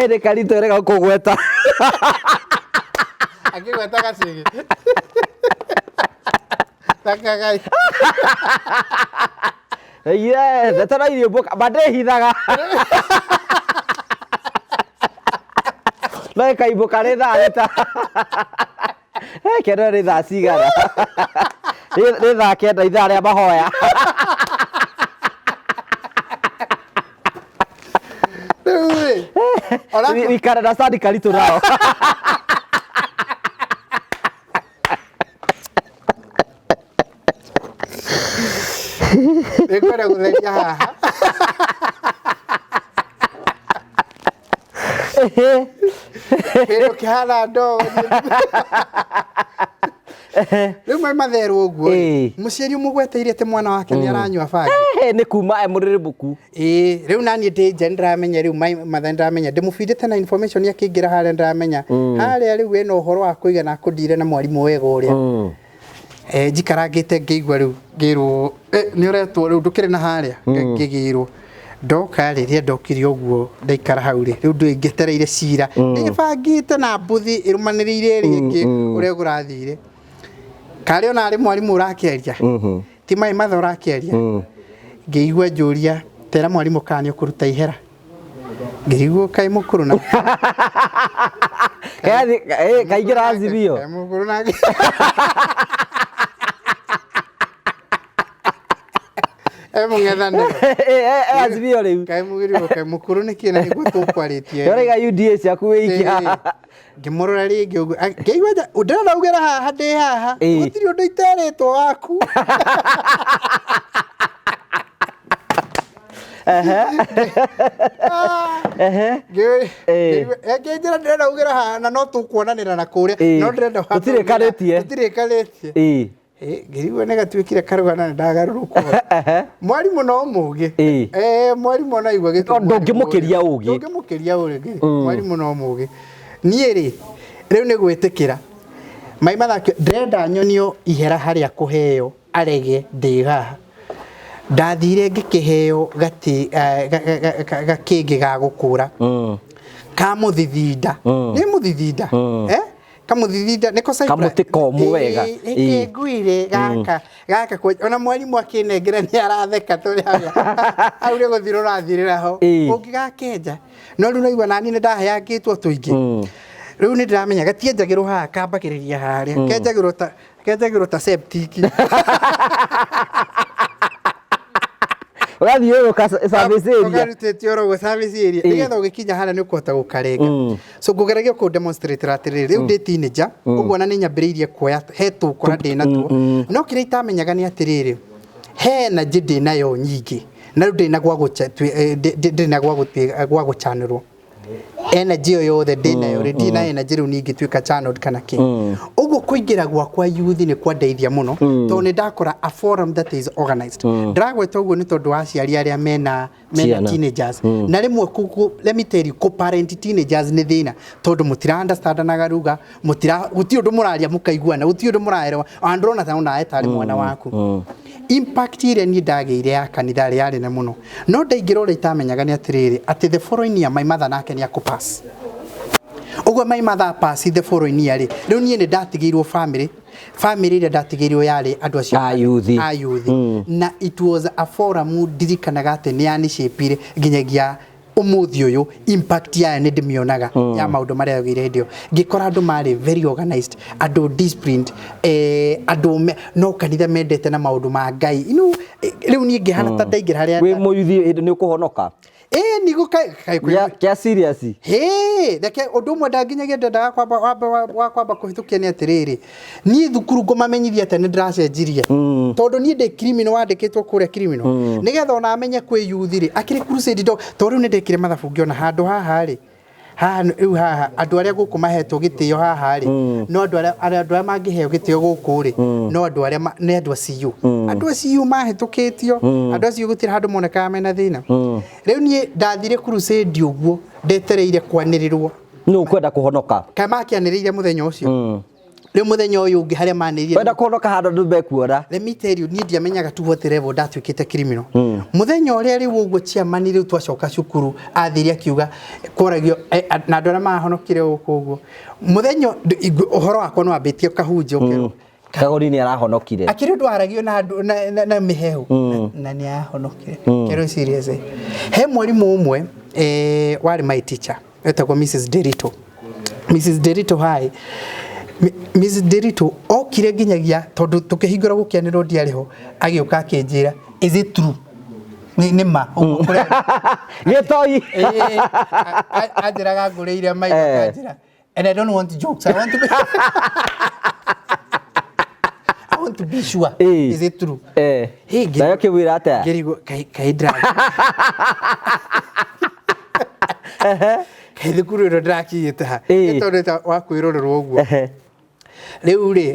de karitu rega kugweta akigweta gacigi takagai detara irio boka bade hithaga na kai boka re da kero ri thaa cigana ri thaa kenda ithaa ria mahoya Wikara na Sadi Karitu nao. Rekwenda kutheria haha. Pero kihana ndo. Riu mai matheru uguo. Muciari umugweteire te mwana wake ni aranywa bangi. Ni kuma muriribuku. Riu nani ndi ndramenya riu mai mathe ndramenya ndimubindite na information yakingira haria ndramenya. Haria riu eno uhoro wa kuigana kundire na mwarimu wega uria. Jikarangite ngeigua riu ngirwo ni uretwo riu ndukire na haria ngigirwo ndoka riria ndokire uguo ndaikara hau riu ndingetereire cira ndibangite na mbuthi irumanirire ringi uria gurathire kari ona ari mwarimu urakiaria ti mai mathe urakiaria ngeigua njuria tera mwarimu kani ukuruta ihera ngirigwo kai mukuru na kaigira azibio kai mukuru na mungethane azibio riu kai mugiriwo kai mukuru nikina niguo tukwaritie yorega UDA ciaku wikia ngimurora ringi uguo ngeigua ndĩrenda ugera haha ndi haha gutiri undu iteretwo waku ngĩnjĩra ndĩrenda ugera haha na no tũkuonanĩra na kũrĩa no ndĩrenda gũtirĩkanĩtie ngirigwo nĩ gatuĩkire karugana ndagarũrũkwo mwarimu no mũũgĩ mwarimu no igua gĩtũ ndũngĩmũkĩria ũũgĩ mwarimu no mũũgĩ niĩ rĩ rĩu nĩ gwĩtĩkĩra mai mathakio ndĩrenda nyonio ihera harĩa kũheo arege ndĩ haha ndathire ngĩkĩheo gakĩngĩ ga gũkũra ka mũthithinda nĩ mũthithinda kamuthithinda niko cyprus kamuti komu wega ngwire gaka ona mwarimu akinengera ni aratheka turi au ni guthiro rathirira ho ungigakenja no riu naigua nani ni ndahayangitwo tuingi riu ni ndiramenya gatienjagirwo haha kambagiriria haria kenjagirwo ta septic Wathi yo ka service area. Ugarutete oro go service area. Nigetha ugikinya hana ni ukuhota gukarenga. So ngugeragia ku demonstrate atiri riu ndi teenager uguo na ni nyambiriirie kuoya hetu kora ndi natuo. No kire itamenyaga ni atiriri. He na jidi nayo nyingi. Na riu ndi na gwa guchanirwo. Energy yothe ndi nayo ndi na energy riu ningi twika channel kana ki. Uguo kuingira gwakwa youth ni kwandeithia muno to ni ndakora a forum that is organized. Ndagweta uguo ni tondu aciari aria mena teenagers na rimwe let me tell you co-parent teenagers ni thina tondu mutira understand na garuga mutira guti undu muraria mukaiguana guti undu muraerewa androna ta una etari mwana waku impact ile ni ndageire ya kanitha ri yari na muno no ndaingiro ri itamenyaga ni atiriri ati the following year my mother nake ni akupass uguo my mother pass the following year riu nie ni ndatigirwo family ile ndatigirwo yari andu acio a youth na it was a forum dirikanaga ati ni ani shapire nginyagia umuthi uyu impact ya ni ndimionaga ya maundu maria yagire ndio ngikora andu mari very organized andu disciplined andu no kanitha mendete na maundu ma Ngai riu ni ngihana ta ndaigira haria we muyuthi ni ukuhonoka nigo kia serious reke undu mwe ndanginyagia ndendaga kwamba kuhitukia ni atiriri ni thukuru ngomamenyithia ate ni ndiracenjirie tondu ni ndi criminal wandikitwo kuria criminal nigetha ona amenye kwi youth ri akiri crusade dog tondu ni ndikire mathabu ngiona handu haha ri haha andu aria guku mahetwo gitio haha ri no andu aria mangiheo gitio guku ri no andu aria ni andu aciu mahetukitio andu aciu gutira handu moneka mena thina riu ni ndathire crusade uguo ndetereire kwanirirwo no ukwenda kuhonoka kama kianiriire muthenya ucio riu muthenya uyu ungi haria maniririe kwenda kuhonoka handu ndumbe kuora let me tell you ni ndiamenyaga tu what level ndatwikite criminal muthenya uria riu uguo chiamani riu twacoka cukuru athiri akiuga koragio na ndora mahonokire uguo muthenya uhoro wakwa no ambitie kahunje ukero Kagori ni arahonokire akiri ndwaragio na mihehu na ni ahonokire kero serious he mwarimu umwe wari my teacher etagwo Mrs Derito hai Mrs Derito okire nginyagia tondu tukihingura gukianirwo ndiariho agioka akinjira is it true Ni ma. Getoi. Ajira ngure ire mai ajira. And I don't want jokes. I want to be I want to be sure. Is it true? Hey, dayo ke wirata. Gerigo kai drag. Kai dukuru ro draki yeta. Eto reta wa kwirorerwo uguo. Riu ri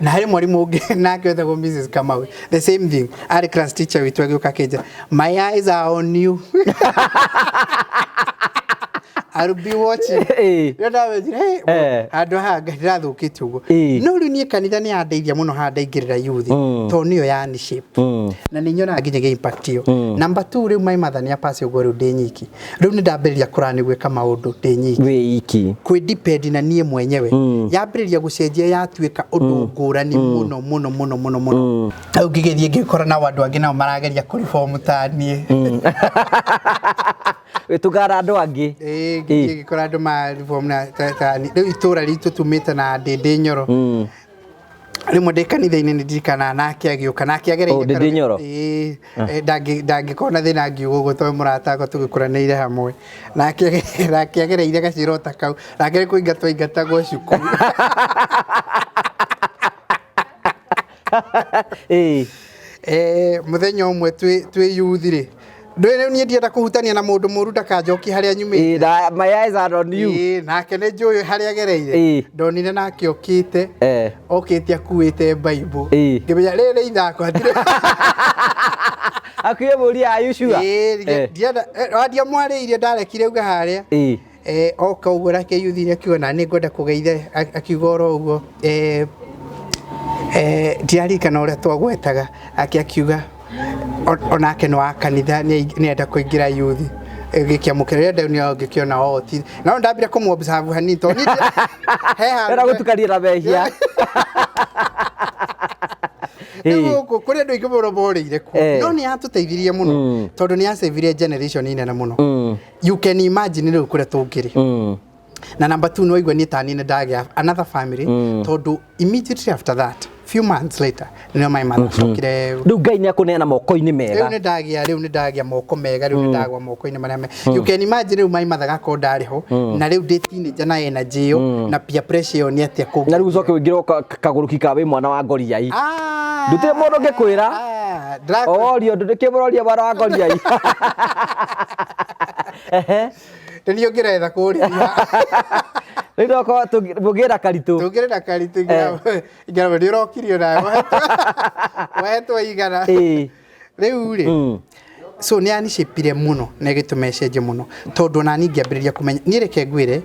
na hari mwarimu ungi nake wetagwo Mrs. Kamau, the same thing, ari class teacher witu agioka kenja, my eyes are on you. I'll be watching. Renda wejira andu ha ngathukite uguo no riu nie kanitha ni andeithia muno ha ndaingirira youth to niyo yani shape na ni nyona nginyagia impact iyo. Number 2 riu my mother ni apasi uguo riu ndi nyiki, riu ni ndambiriria kurani gwika maundu ndi nyiki we iki kwi depend na nie mwenyewe yambiriria gucenjia yatuika undu ngurani muno au ngigithie ngikora na wandu angi nao marageria kuriform tanie wetugara andu angi ngikora andu ma reform na tani riu itura ritu tumite na ndindi nyoro rimwe ndi kanitha-ini ni ndirikana nake agioka nake agereire ndindi nyoro ndangikona thina ngiugo to murata ko tugikuranire hamwe nake agereire gacirota kau nake kuingata ingatagwo cukuru muthenya umwe twi youth ri ndwene ni ndienda kuhutania na mundu muru ndakanjoki haria nyumite my eyes are on you nake ne njuyu haria agereire ndonire nake okite okite akuite bible ngimenya riri ithako atire akuye muri ayushua ndienda wadia mwariire ndarekire uga haria oka uguo rake yuthire akiona ni ngwenda kugeitha akiugoro uguo ndiarikana uria twagwetaga akiuga onake no akanitha ni enda kuingira youth gikiamukirira ndio ni gikiona oti na ndambira kumu observe hani to ni era gutukaria na behia Ego kuri andu ingi muromorire ku no ni atuteithirie muno tondu ni asevirie generation ine na muno you can imagine riu kure tungiri na number 2 no igwa ni tani ne dagia another family tondu immediately after that few months later no my mother tokire riu Ngai ni akuneana moko-ini mega riu ni ndagia moko mega riu ni ndagwa moko-ini maria me you can imagine riu my mother gako ndariho na riu ndi teenager na energy yo na peer pressure ni atia ku na riu ucoke wingirwo kaguruki ka wi mwana wa ngoriai ndutire mundu ngikwira orio ndutike muroria mwana wa ngoriai ndio ngiretha kuria riu ko tugira karitu igara ndio rokirio na wetu igara riu ri so ni ani shipire muno na gitumesheje muno tondu na ningi ambiriria kumenya ni reke ngwire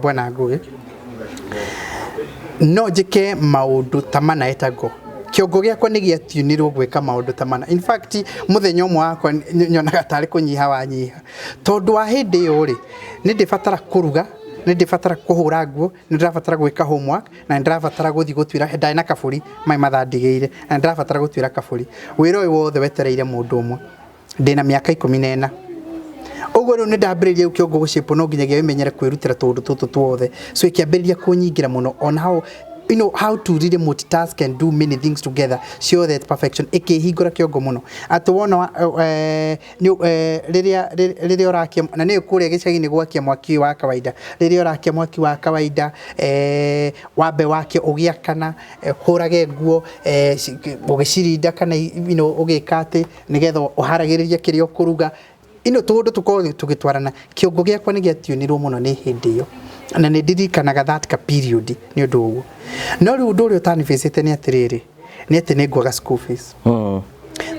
bwana ngugi no jike maundu tamana etago kiongo giakwa ni giatunirwo gwika maundu tamana in fact muthenya umwe wakwa nyonaga tari kunyiha wanyiha tondu wa hindi yo ri ni ndibatara kuruga ni ndibatara kuhura nguo ni ndirabatara gwika homework na ndirabatara guthi gutwira ndai na kaburi my mother ndigire na ndirabatara gutwira kaburi wira uyu wothe wetereire mundu umwe ndina miaka 14 uguo riu ni ndambiriria kiongo gucipo no nginyagia wimenyere kwirutira tundu tutu twothe so ikiambiriria kunyigira muno on how you know how to really multitask and do many things together show that perfection ikihingura kiongo muno atwona riria urakia na ni kuria gicagi-ini gwakia mwaki wa kawaida riria urakia mwaki wa kawaida wambe wake ugiakana hurage nguo ugicirinda kana you know ugikate nigetha uharagiriria kirio kuruga ino tundu tukorwo tugitwarana kiongo giakwa ni giatunirwo muno ni hindi iyo na ni ndirikanaga that ka period ni undu uguo no riu undu uria utanifacite ni atiriri ni ati ni ngwaga school fees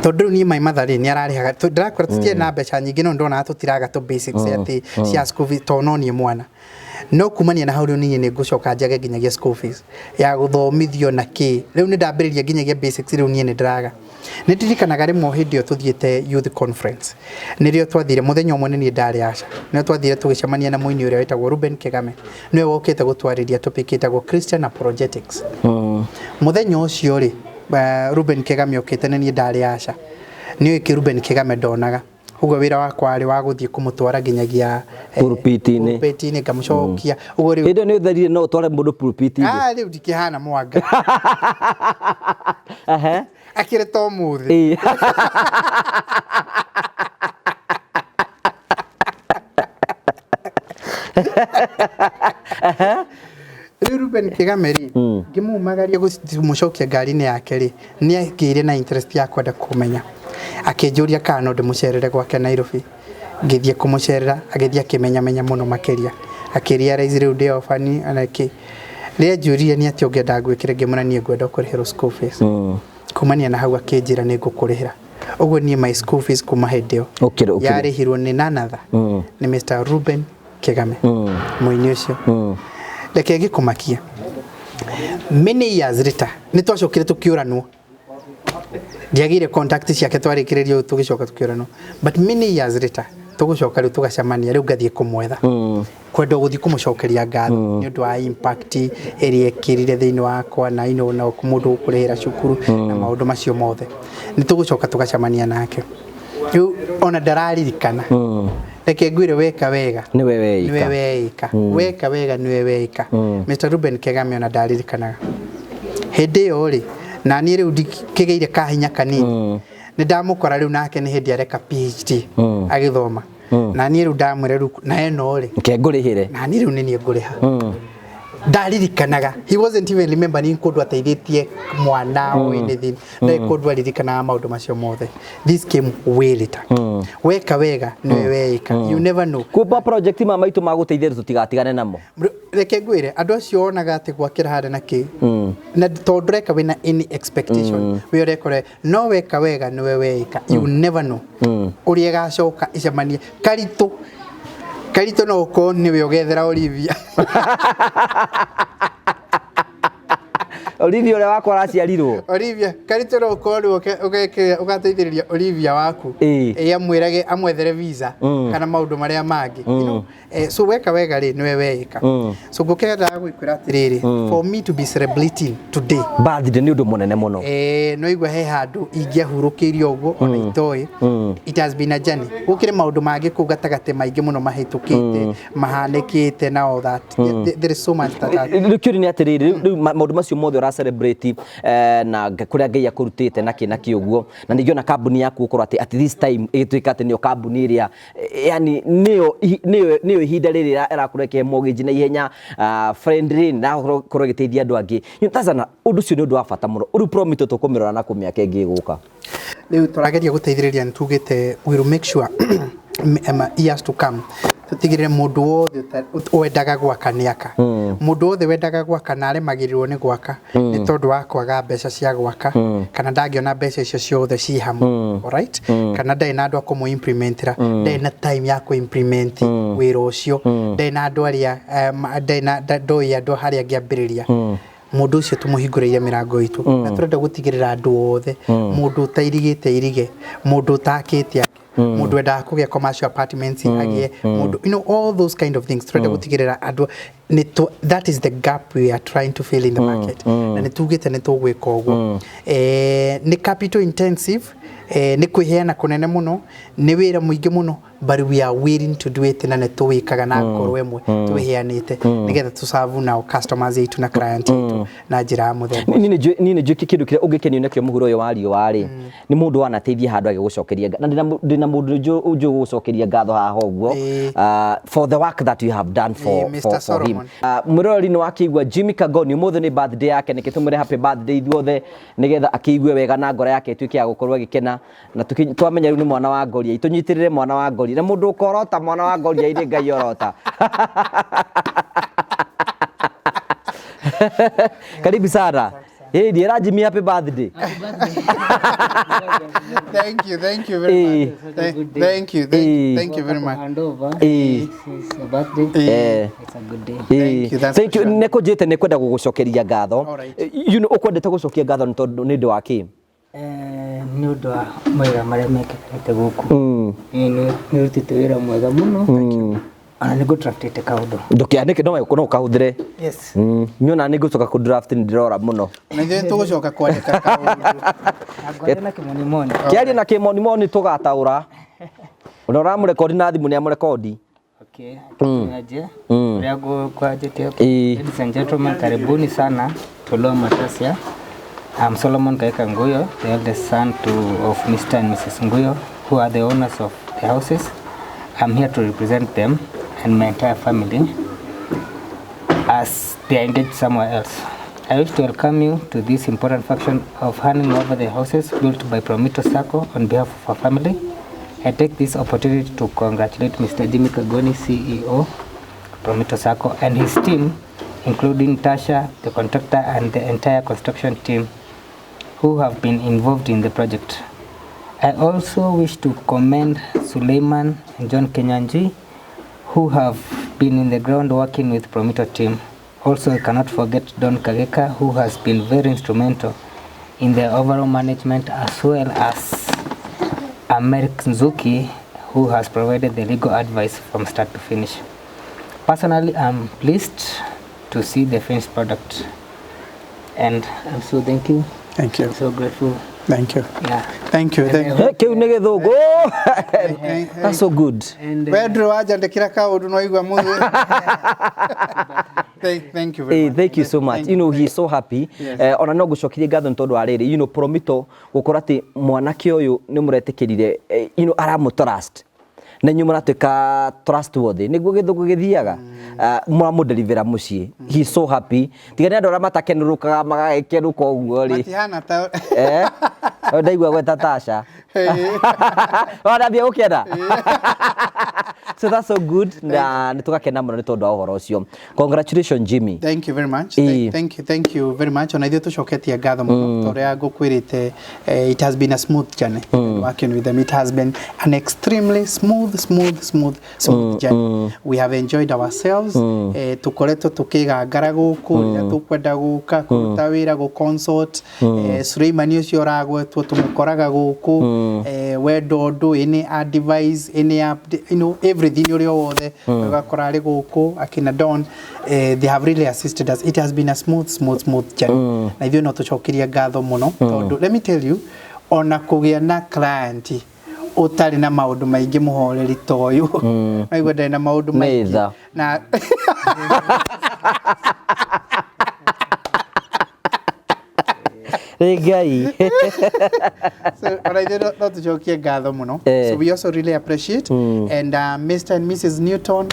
tondu ni my mother ni ararihaga ndirakora tutie na mbeca nyingi no ndona tutiraga to basics ati cia school fees to no ni mwana no kumania na hau riu ni ngucoka njage nginyagia school fees ya guthomithio na ki riu ni ndambiriria nginyagia basics riu ni ndiraga ni ndirikanaga rimwe hindi yo tuthiete youth conference nirio twathire muthenya umwe ni ndari aca no twathire tugicemania na muini uria wetagwo Ruben Kigame niwe wokite gutwariria topic itagwo Christian apologetics muthenya ucio ri Ruben Kigame okite ni ndari aca ni wiki Ruben Kigame ndonaga ugo wira wakwa ari wa guthie kumutwara ginyagia pulpit-ini ngamucokia ugo ri indo ni utherire no utware mundu pulpit-ini ri ndikihana mwanga akire to muthi Ruben Kigameri ngimumagaria gumucokia ngari-ini yake ri ni agire na interest ya kwenda kumenya akinjuria kana ndi mucerere gwake Nairobi ngithie kumucerera agithie akimenya muno makiria akiria raise riu ndi ofani anaki ria njuririe ni ati ungenda gwikire ngimuna ni ngwenda kurihira school fees kumania na hau akinjira ni ngukurihira uguo ni my school fees kuma hendio yarihirwo ni nanatha ni Mr Ruben Kigame muini ucio reke ngikumakia many years later ni twacokire tukiuranwo ndiagire contact ciake twarikiririo tugicoka tukiuranwo but many years later tugucoka riu tugacamania riu ngathie kumwetha kwenda guthie kumucokeria ngatho ni undu wa impact eri ekirire thiini wakwa na ino na mundu ukurihira cukuru na maundu macio mothe ni tugucoka tugacamania nake riu ona ndararirikana reke ngwire weka wega ni wewe weka weka wega ni wewe weka Mr Ruben Kigame ona ndaririkanaga hindi yo ri na ni riu kigeire kahinya kanini ni ndamukora riu nake ni hindi areka PhD agithoma na ni riu ndamwire riu na eno ri ke ngurihire na ni riu ni nguriha ndaririkanaga he wasn't even remembering kundu ateithitie mwana anything na kundu aririkana maundu macio mothe this came way later weka wega ni weka you never know kuba project mama itu maguteithia tutigatigane namo reke ngwire andu acio onaga ati gwakira hada na ki na tondu reka wina any expectation we rekore no weka wega ni weka you never know uri gacoka icamanie Karito no ko ni we ogethera Olivia Olivia ule wako araciarirwo Olivia Karito no ko ugateithiriria Olivia waku amwirage amwethere visa kana maundu maria mangi you know so weka wega ri ni we weka so ngukenda guikwira atiriri for me to be celebrating today birthday ni undu munene muno no igwa he handu ingiahurukirio uguo ona itoi it has been a journey gukire maundu mangi kugatagate maingi muno mahitukite mahanikite na all that there is so much that rikuri ni atiriri maundu macio mothe ra celebrate na kuria ngai akurutite na kinaki uguo na ningiona kambuni yaku ukorwo at this time igituika ati ni kambuni iria yani niyo ihinda riri irakureke mortgage na ihenya friendly na korwo giteithia andu angi tazana undu cio ni undu wa bata muno uru promise tukumirora na kumiaka ingi guka riu turageria guteithiriria ntugite we will make sure years to come tutigirire mundu wothe wendaga gwaka niaka mundu wothe wendaga gwaka na aremagirirwo ni gwaka ni tondu wa kwaga mbeca cia gwaka kana ndangiona mbeca icio ciothe ci hamwe alright kana ndai na andu akumu implementira ndai na time ya ku implement wira ucio ndai na andu aria ndai na ndoi andu haria ngiambiriria mundu ucio tumuhinguriire mirango itu na turenda gutigirira andu othe mundu tairigite irige mundu takite mundu enda kugia commercial apartments agie mundu you know all those kind of things turenda gutigirira andu that is the gap we are trying to fill in the market na nitugite nitugwika uguo ni capital intensive ni kwiheana kunene muno ni wira muingi muno but we are willing to do it na nituwikaga na ngoro emwe tuheanite nigetha tu serve now customers itu na client itu na njira muthemba nini njuki kindu kire ungikenio nakio muhuro uyo wari wari ni mundu wanateithia handu agigucokeria na ndina mundu unju gucokeria ngatho haha uguo for the work that you have done for him murori ni wakigwa Jimmy Kagoni muthe ni birthday yake nikitumire happy birthday ithuothe nigetha akiigwe wega na ngoro yake tuike ya gukorwo agikena na twamenya ni mwana wa Ngoria itunyitirire mwana wa Ngoria na mundu ukorota mwana wa Ngoria iri ngai orota karibu sana hey dear Jimmy happy birthday thank you very much thank you very much it's a birthday it's a good day thank you neko jete nekwenda gugucokeria ngatho you know ukwendete gucokia ngatho ni tondu ni ndu waki ni undu wa mawira maria mekĩkĩte gũkũ nĩ rutĩte wĩra mwega mũno ana nĩ ngũdraftĩte kaũndũ ndũkĩandĩke no ũkahũthĩre yes nyona nĩ ngũcoka kũdraft ndirora mũno na ithuĩ tũgũcoka kwandĩka kaũndũ na kĩmonimoni kĩaria na kĩmonimoni tũgataũra Unora mu record na thimu ni amu record. Okay, aje. Leo kwa jeti hapo. Ladies and gentlemen, karibuni sana Tolo Matasia. I'm Solomon Kaika Nguyo, the eldest son of Mr. and Mrs. Nguyo, who are the owners of the houses. I'm here to represent them and my entire family as they are engaged somewhere else. I wish to welcome you to this important function of handing over the houses built by Promito Sacco on behalf of our family. I take this opportunity to congratulate Mr. Jimmy Kagoni, CEO, Promito Sacco, and his team, including Tasha, the contractor, and the entire construction team who have been involved in the project. I also wish to commend Suleiman and John Kenyanji, who have been in the ground working with Promito team. Also, I cannot forget Don Kageka, who has been very instrumental in the overall management, as well as Amerik Nzuki, who has provided the legal advice from start to finish. Personally, I'm pleased to see the finished product, and I'm so thank you. Thank you. I'm so grateful. Thank you. Yeah. Thank you. Thank you. That's so good. Pedro ajandikira ka undu no igwa muthu. Thank you very much. Thank you so much. You know, he's so happy. Ona no gucokirie ngatho ntondu wa riri, you know, Promito gukora ati mwanake uyu ni muretikirire, you know, aramu trust. Na nyuma natuika trustworthy niguo githugu githiaga muramu delivera mucii. He's so happy. Tigani andu aria matakenurukaga magagekenuka uguo ri. Matihana ta ndaigua gweta Tasha. Wanambia gukena. So that's so good. Na nitugakena muno ni tondu wa uhoro ucio. Congratulations Jimmy. Thank you very much. Thank you very much. Ona ithuĩ tucoketie ngatho muno toria ngukwirite it has been a smooth journey working with them. It has been an extremely smooth journey. We have enjoyed ourselves. Tukoretwo tukigangara guku rĩrĩa tukwenda guka kuruta wĩra gu consult. Suleiman ucio ragwetwo tumukoraga guku wendo ndu any advice any update, you know, everything uri wothe ugakora ari guku akina Don they have really assisted us. It has been a smooth journey. Na ithuĩ no tucokirie ngatho muno tondu let me tell you, ona kugia na client utari na maundu maingi muhoreri toyu maigua ndari na maundu maingi na Regai. So, but I did not to joke ngatho muno. So we also really appreciate and Mr. and Mrs. Newton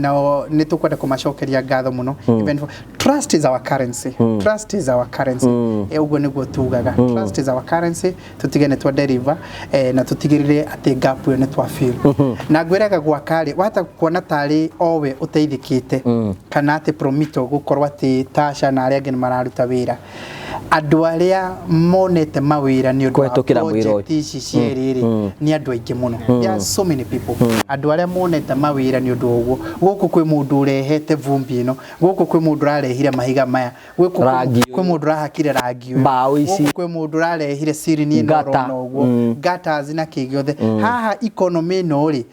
now nitukwenda kumacokeria ngatho muno. Even for trust is our currency. Trust is our currency. Uguo niguo tugaga. Trust is our currency. Tutigene twa deliver na tutigirire ati gap yo ne twa fill. Na ngwiraga gwa kale wata kuona tari owe uteithikite kana ati Promito gukorwa ati Tasha na aria angĩ mararuta wĩra. Andu aria monete mawira ni undu wa project ici cieriri ni andu aingi muno. There are so many people. Andu aria monete mawira ni undu uguo. Guku kwi mundu urehete vumbi ino. Guku kwi mundu arehire mahiga maya. Guku kwi mundu rahakire rangi uyu. Guku kwi mundu arehire sirini ino rono uguo. Gata zina kigiothe. Haha economy no ri.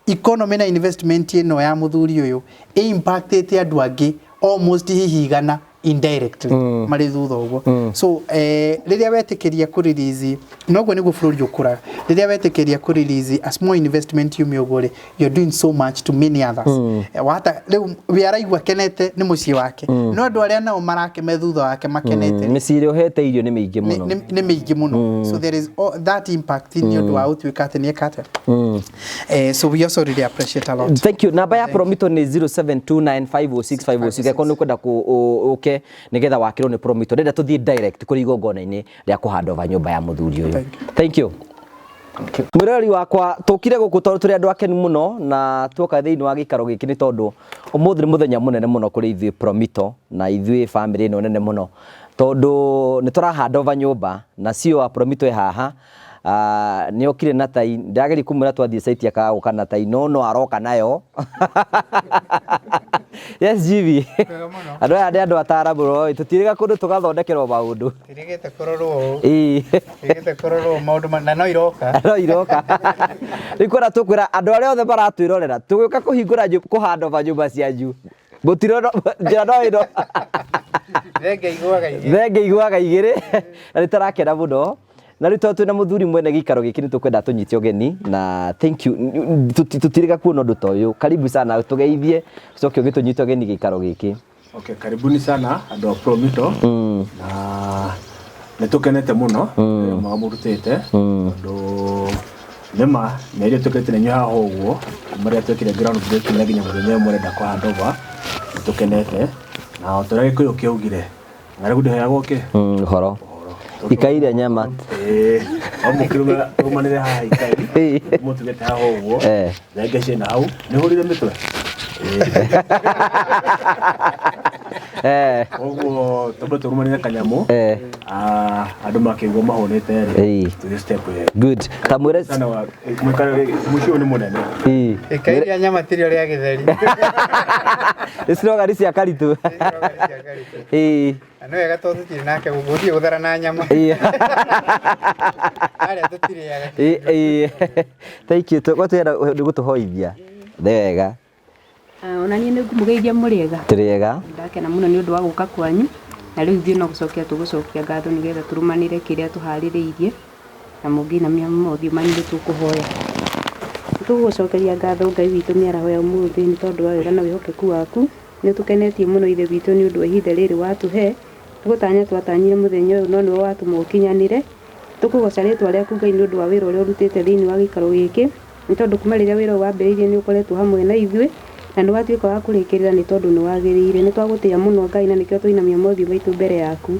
Economy na investment ino ya muthuri uyu impactete andu angi almost hihigana indirectly mari thutha uguo. So riria wetikiria ku release noguo niguo bururi ukura. Riria wetikiria ku release a small investment yume uguo ri, you're doing so much to many others. Wata riu we araigua kenete ni mucii wake no andu aria nao marake me thutha wake makenete miciri uhete irio ni mingi muno ni mingi muno. So there is that impact in your do out we cut ni kata. So we also really appreciate a lot. Thank you. Namba ya Promito ni 0729506506 kono kwenda ku nigetha wakirwo ni Promito renda tuthie direct kuri igongona-ini ria kuhanda ova nyumba ya muthuri uyu. Thank you. Mwirori wakwa tukire guku tondu turi andu akeni muno na tuoka thiini wa gikaro giki ni tondu umuthi ni muthenya munene muno kuri ithui Promito na ithui family ino nene muno tondu ni turahanda ova nyumba na sio a Promito haha. Ni okire na tai ndageri kumura twathie site akaguka na tai no aroka nayo. Yes Jivi. Andu atarabu roi tutiriga kundu tugathondekerwo maundu. Tirigete kororwo. Tirigete kororwo maundu na no iroka. No iroka. Rikwara tukwira andu aria othe baratwirorera tuguka kuhingura kuhanda ova nyumba cianju. Butiro njira no ino. Thenge iguaga igiri na nitarakena muno. na rĩu twĩ na mũthuri mwene gĩikaro gĩkĩ nĩ tũkwenda tũnyite ũgeni na thank you tutirika kuona ũndũ ta ũyũ karibu sana tũgeithie coke ũgĩtũnyite ũgeni gĩikaro gĩkĩ. Okay, karibuni sana andũ a Promito na nĩ tũkenete mũno mwamũrutĩte tondũ nĩma mĩeri tũkĩte nĩ haha ũguo marĩa twĩkire ground break nginya mũthenya ũmwe renda kwa handover tũkenete na tũrĩa gĩkũyũ kĩaugire na rĩu ndĩheagwo kĩ horo ikaire nyama amũkĩruga umanire haha ikai mũtugete haha ũguo thenge ciĩ na hau nĩ hũrire mĩtwe ũguo tũmbe tũrumanire kanyamũ andũ makĩigua mahũnĩte tũthiĩ step good tamwĩre mũciĩ ũyũ nĩ mũnene ikaire nyama tirio rĩa gĩtheri iciroga cia karitũ no wega tondũ tũtirĩ nake gũthiĩ gũthara na nyama arĩa tũtirĩaga thank you twatwĩra gũtũhoithia wega ona niĩ nĩ ngũmũgeithia mũrĩega tũrĩega ndakena mũno nĩ ũndũ wa gũka kwanyu na rĩu ithuĩ no gũcokia tũgũcokia ngatho nĩgetha tũrũmanĩre kĩrĩa tũharĩrĩirie na mũngĩinamia mothiũ manyu nĩ tũkũhoya tũgũcokeria ngatho Ngai witũ mĩaraho ya ũmũthĩ nĩ tondũ wa wega na wĩhokeku waku nĩ tũkenetie mũno ithe witũ nĩ ũndũ wa ihinda rĩrĩ watũhe tũgũtanya twatanyire mũthenya ũyũ no nĩwe watũma ũkinyanĩre tũkũgoca rĩtwa rĩaku Ngai nĩ ũndũ wa wĩra ũrĩa ũrutĩte thĩinĩ wa gĩikaro gĩkĩ nĩ tondũ kuma rĩrĩa wĩra wambĩrĩirie nĩ ũkoretwo hamwe na ithuĩ na nĩ watuĩka wa kũrĩkĩrĩra nĩ tondũ nĩ wagĩrĩire nĩ twagũtĩĩa mũno Ngai na nĩkĩo tũinamia mothiũ maitũ mbere yaku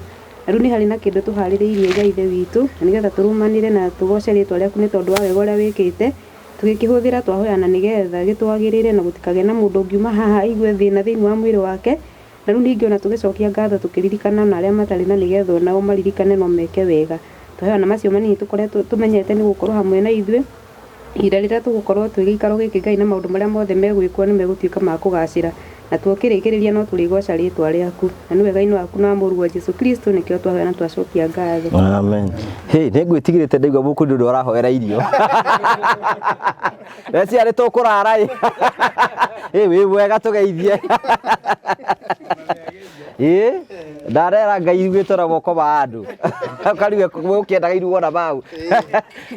na rĩu nĩ harĩ na kĩndũ tũharĩrĩirie Ngai ithe witũ na nĩgetha tũrũmanĩre na tũgoce rĩtwa rĩaku nĩ tondũ wa wega ũrĩa wĩkĩte tũgĩkĩhũthĩra twahoyana nĩgetha gĩtwagĩrĩre na gũtikagĩe na mũndũ ũngiuma haha aigue thĩna thĩinĩ wa mwĩrĩ wake na rĩu ningĩ ona tũgĩcokia ngatho tũkĩririkana na arĩa matarĩ na nĩgetha onao maririkane no meke wega twahoyana macio manini tũkoretwo tũmenyete nĩ gũkorwo hamwe na ithuĩ ihinda rĩrĩa tũgũkorwo twĩ gĩikaro gĩkĩ Ngai na maũndũ marĩa mothe megwĩkwo nĩ megũtuĩka ma kũgacĩra na twokĩrĩkĩrĩria no tũrĩgoca rĩtwa rĩaku na nĩ wega-inĩ waku na mũrũ wa Jesũ Kristo nĩkĩo twahoya na twacokia ngatho amen hey nĩ ngwĩtigĩrĩte ndaigua mũkũ nĩ ũndũ ũrahoera irio reciarĩ tũkũrara wĩ mwega tũgeithie ndarera Ngai gwĩtũra moko ma andũ kariwe ũkĩendaga iruo na mau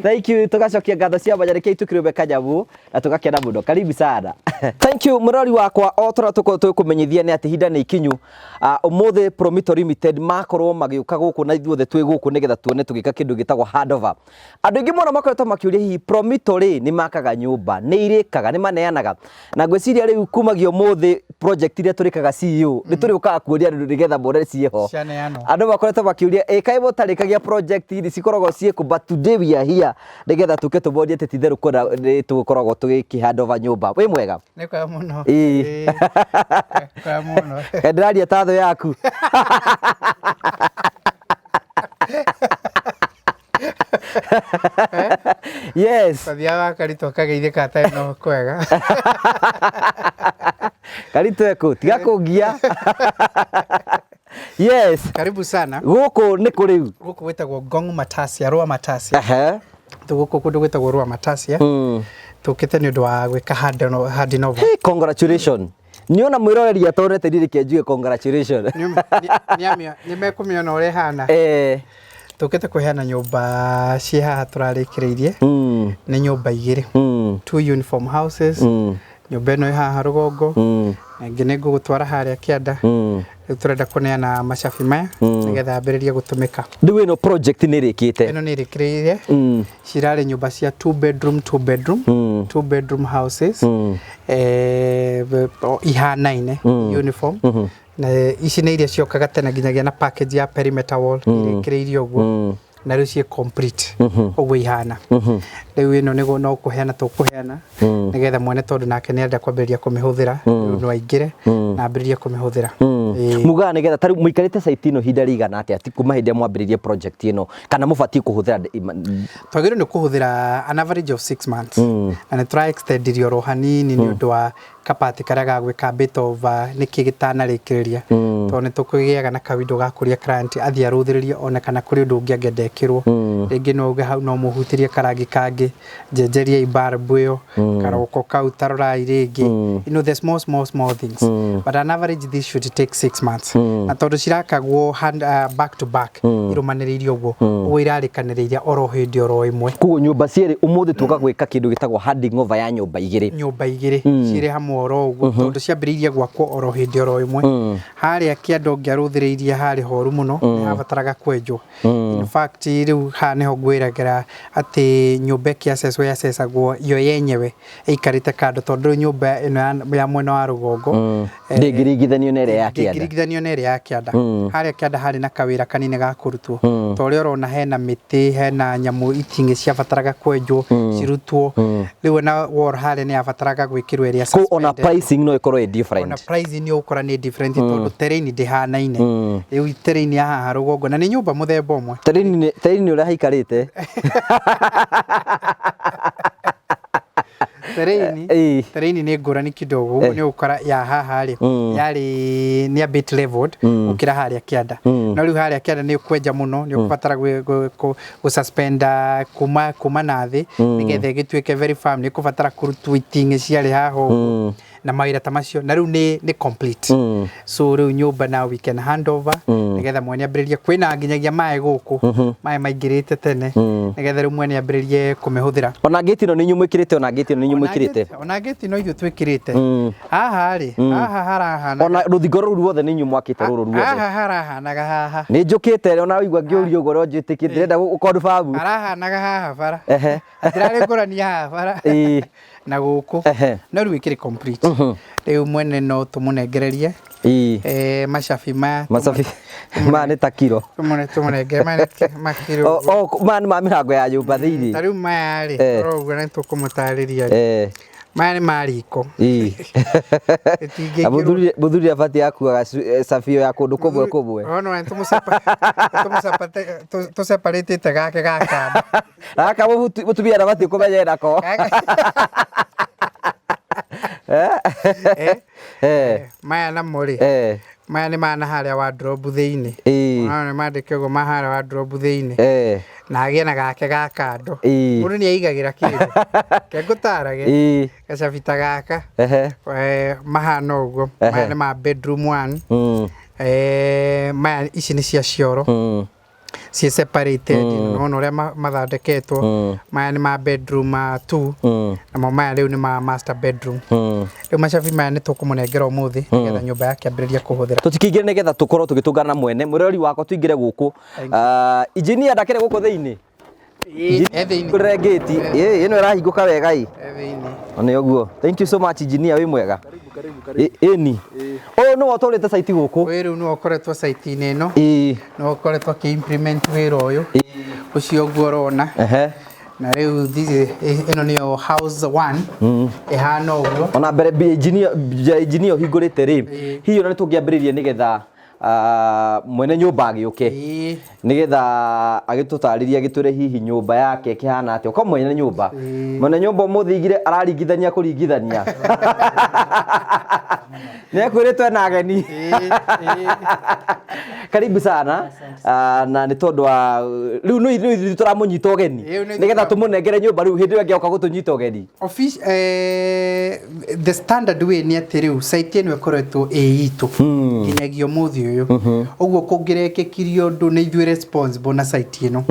thank you tũgacokia ngatho cia mwanya rĩkĩ tũkĩrũme kanyamũ na tũgakena mũno karibu sana thank you mũrori wakwa o tũra tũkũmenyithia nĩ atĩ hinda nĩ ikinyu ũmũthĩ Promito Limited makorwo magĩũka gũkũ na ithuothe twĩ gũkũ nĩgetha tuone tũgĩka kĩndũ gĩtagwo handover andũ aingĩ mũno makoretwo makĩũria hihi Promito rĩ nĩ makaga nyũmba nĩ irĩkaga nĩ maneanaga na ngwĩciria rĩu kumagio ũmũthĩ project iria tũrĩkaga CEO nĩ tũrĩũkaga kuonia andũ nĩgetha mone ciĩho andũ makoretwo makĩũria kaĩ mũtarĩkagia project ici cikoragwo ciĩkũ but today we are here nĩgetha tũke tũmonie atĩ titherũ tũkoragwo tũgĩkĩhandover nyũmba wĩ mwega nĩ kwega mũno kwega mũno ndĩraria ta thũ yaku yes kathiaga karitũ akageithĩka atarĩ no kwega karitũ eko tiga kũngia yes karibu sana gũkũ nĩ kũ rĩu gũkũ gwĩtagwo Ngong Matasia Rua Matasia gũkũ kũndũ gwĩtagwo Rua Matasia tũkĩte nĩ ũndũ wa gwĩka handover congratulations niona mwĩroreria tonete ndirĩ kĩanjue congratulations nĩ mekũmĩona ũrĩa hana tũkĩte kũheana nyũmba ciĩ haha tũrarĩkĩrĩirie nĩ nyũmba igĩrĩ 2 uniform houses nyũmba ĩno ĩ haha rũgongo na ĩngĩ nĩ ngũgũtwara harĩa kĩanda rĩu tũrenda kũneana macabi maya nĩgetha ambĩrĩrie gũtũmĩka rĩu ĩno project nĩ ĩrĩkĩte ĩno nĩ ĩrĩkĩrĩire cirarĩ nyũmba cia 2 bedroom houses ihanaine uniform na ici nĩ iria ciokaga tena nginyagia na package ya perimeter wall ĩrĩkĩrĩirio ũguo na rĩu ciĩ complete ũguo ihana rĩu ĩno nĩguo no kũheana tũkũheana nĩgetha mwene tondũ nake nĩ arenda kwambĩrĩria kũmĩhũthĩra rĩu no aingĩre na ambĩrĩrie kũmĩhũthĩra mugaga nĩgetha tarĩ mũikarĩte site ĩno ihinda rĩigana atĩa ati kuma hĩndĩ mwambĩrĩrie project ĩno kana mũbatiĩ kũhũthĩra twagĩrĩirwo nĩ kũhũthĩra an average of 6 months na nĩ tũra extend irio hanini nĩ ũndũ wa kapati karĩa gagwĩka bit of nĩkĩ gĩtanarĩkĩrĩria tondũ nĩ tũkũgĩaga na kawindo ga kũrĩa client athiĩ arũthĩrĩrie ona kana kũrĩ ũndũ ũngĩ angĩenda ekĩrwo rĩngĩ no uge hau no mũhutĩrie karangi kangĩ njenjeria ibarbu ĩyo karoko kau tarorai rĩngĩ you know the small things but on average this should take 6 months na tondu cirakagwo back to back irumaniririo guo ugo irarikaniriria oro hindi oro imwe kuo nyumba cieri umuthi tuka gwika kindu gitagwo handing over ya nyumba igiri ciri hamwe oro ugo tondu ciambiriirie gwakwo oro hindi oro imwe haria kiando ngiaruthiriirie hari horu muno abataraga kwenjwo in fact riu ha niho gwiragira ati nyumba kiaseswo yasesagwo yo yenyewe ikarite kando tondu nyumba ino ya mwena wa rugongo ndingirigithanio nere ya kianda haria kianda hari na kawira kanine ga kurutwo tori orona hena miti hena nyamu itingi ciabataraga kwenjwo cirutwo riu na wor haria ni abataraga gwikirwo area ko ona pricing no ikorwo different ona pricing ni ukora ni different tondu terrain ndihanaine riu terrain ya haha rugongo na ni nyumba muthemba umwe terrain uri haikarite terrain ni ngurani kidogo ni ukora ya haha ri yari ni a bit leveled ukira haria kianda na riu haria kianda ni kwenja muno ni ukubatara gu suspenda kuma nathi nigethe gituike very firm ni kubatara kurutu itingi ciari haho na mawira tamacio na riu ni complete so riu nyumba now we can hand over nigetha mwene ambiririe kwina nginyagia mae guku mae maingirite tene nigetha riu mwene ambiririe kumihuthira ona gate no ni nyumu ikirite ona gate no ni nyumu ikirite ona gate no ithu twikirite haha ri haha harahana ona ruthingo ruru ruothe ni nyumu akite ruru ruothe haha harahanaga haha ni njukite ona wigwa ngiurio goro njitikite ndenda ukondu babu harahanaga haha bara atirari ngurania haha bara na guku no riu ikiri complete riu mwene no tumunengererie macabi ma ni takiro tumunengere makiro man ma mirango ya nyumba thiini riu maya ri oroguo ni tukumutariria maya ni mariko muthuri abati akuaga cabio ya kundu kumwe ono tuseparatite gake gakanda aka mutumia nabati kumenya nako maya na muri maya ni mana haria wardrobe thiini ona mandike go maharia wardrobe thiini na agena gake gakando mundu ni aigagira kindu kengutarage gacabita gaka mahana uguo maya ni ma bedroom 1 maya ici ni cia cioro si separated no ria mathondeketwo maya ni ma bedroom 2 na maya riu ni ma master bedroom riu macabi maya ni tukumunengera umuthi nigetha nyumba yake ambiriria kuhuthira tutikingire nigetha tukorwo tugitungana na mwene murori wako tuingire guku engineer ndakire guku thiini kure gate ino irahinguka wega oni oguo thank you so much engineer wi mwega eni no watorete site guku riu no okoretwo site ine no no okoretwo ki implement wira uyu ucio guorona na riu ino niyo house 1 ihana uguo ona mbere engineer hingurite ri hiyo na tungiambiririe nigetha mwene nyumba agiuke nigetha agitutariria agitwire hihi nyumba yake kihana ati uko mwene nyumba umuthigire araringithania kuringithania nekwiritwe na ageni karibu sana na ni tondu wa riu no turamunyita ugeni nigetha tumunengere nyumba riu hindi ngioka gutunyita ugeni the standard way ni ati riu site ino ikoretwo itu kinyagio muthi uyu uguo kungirekekirio ndu ni ithuĩ responsible na site ino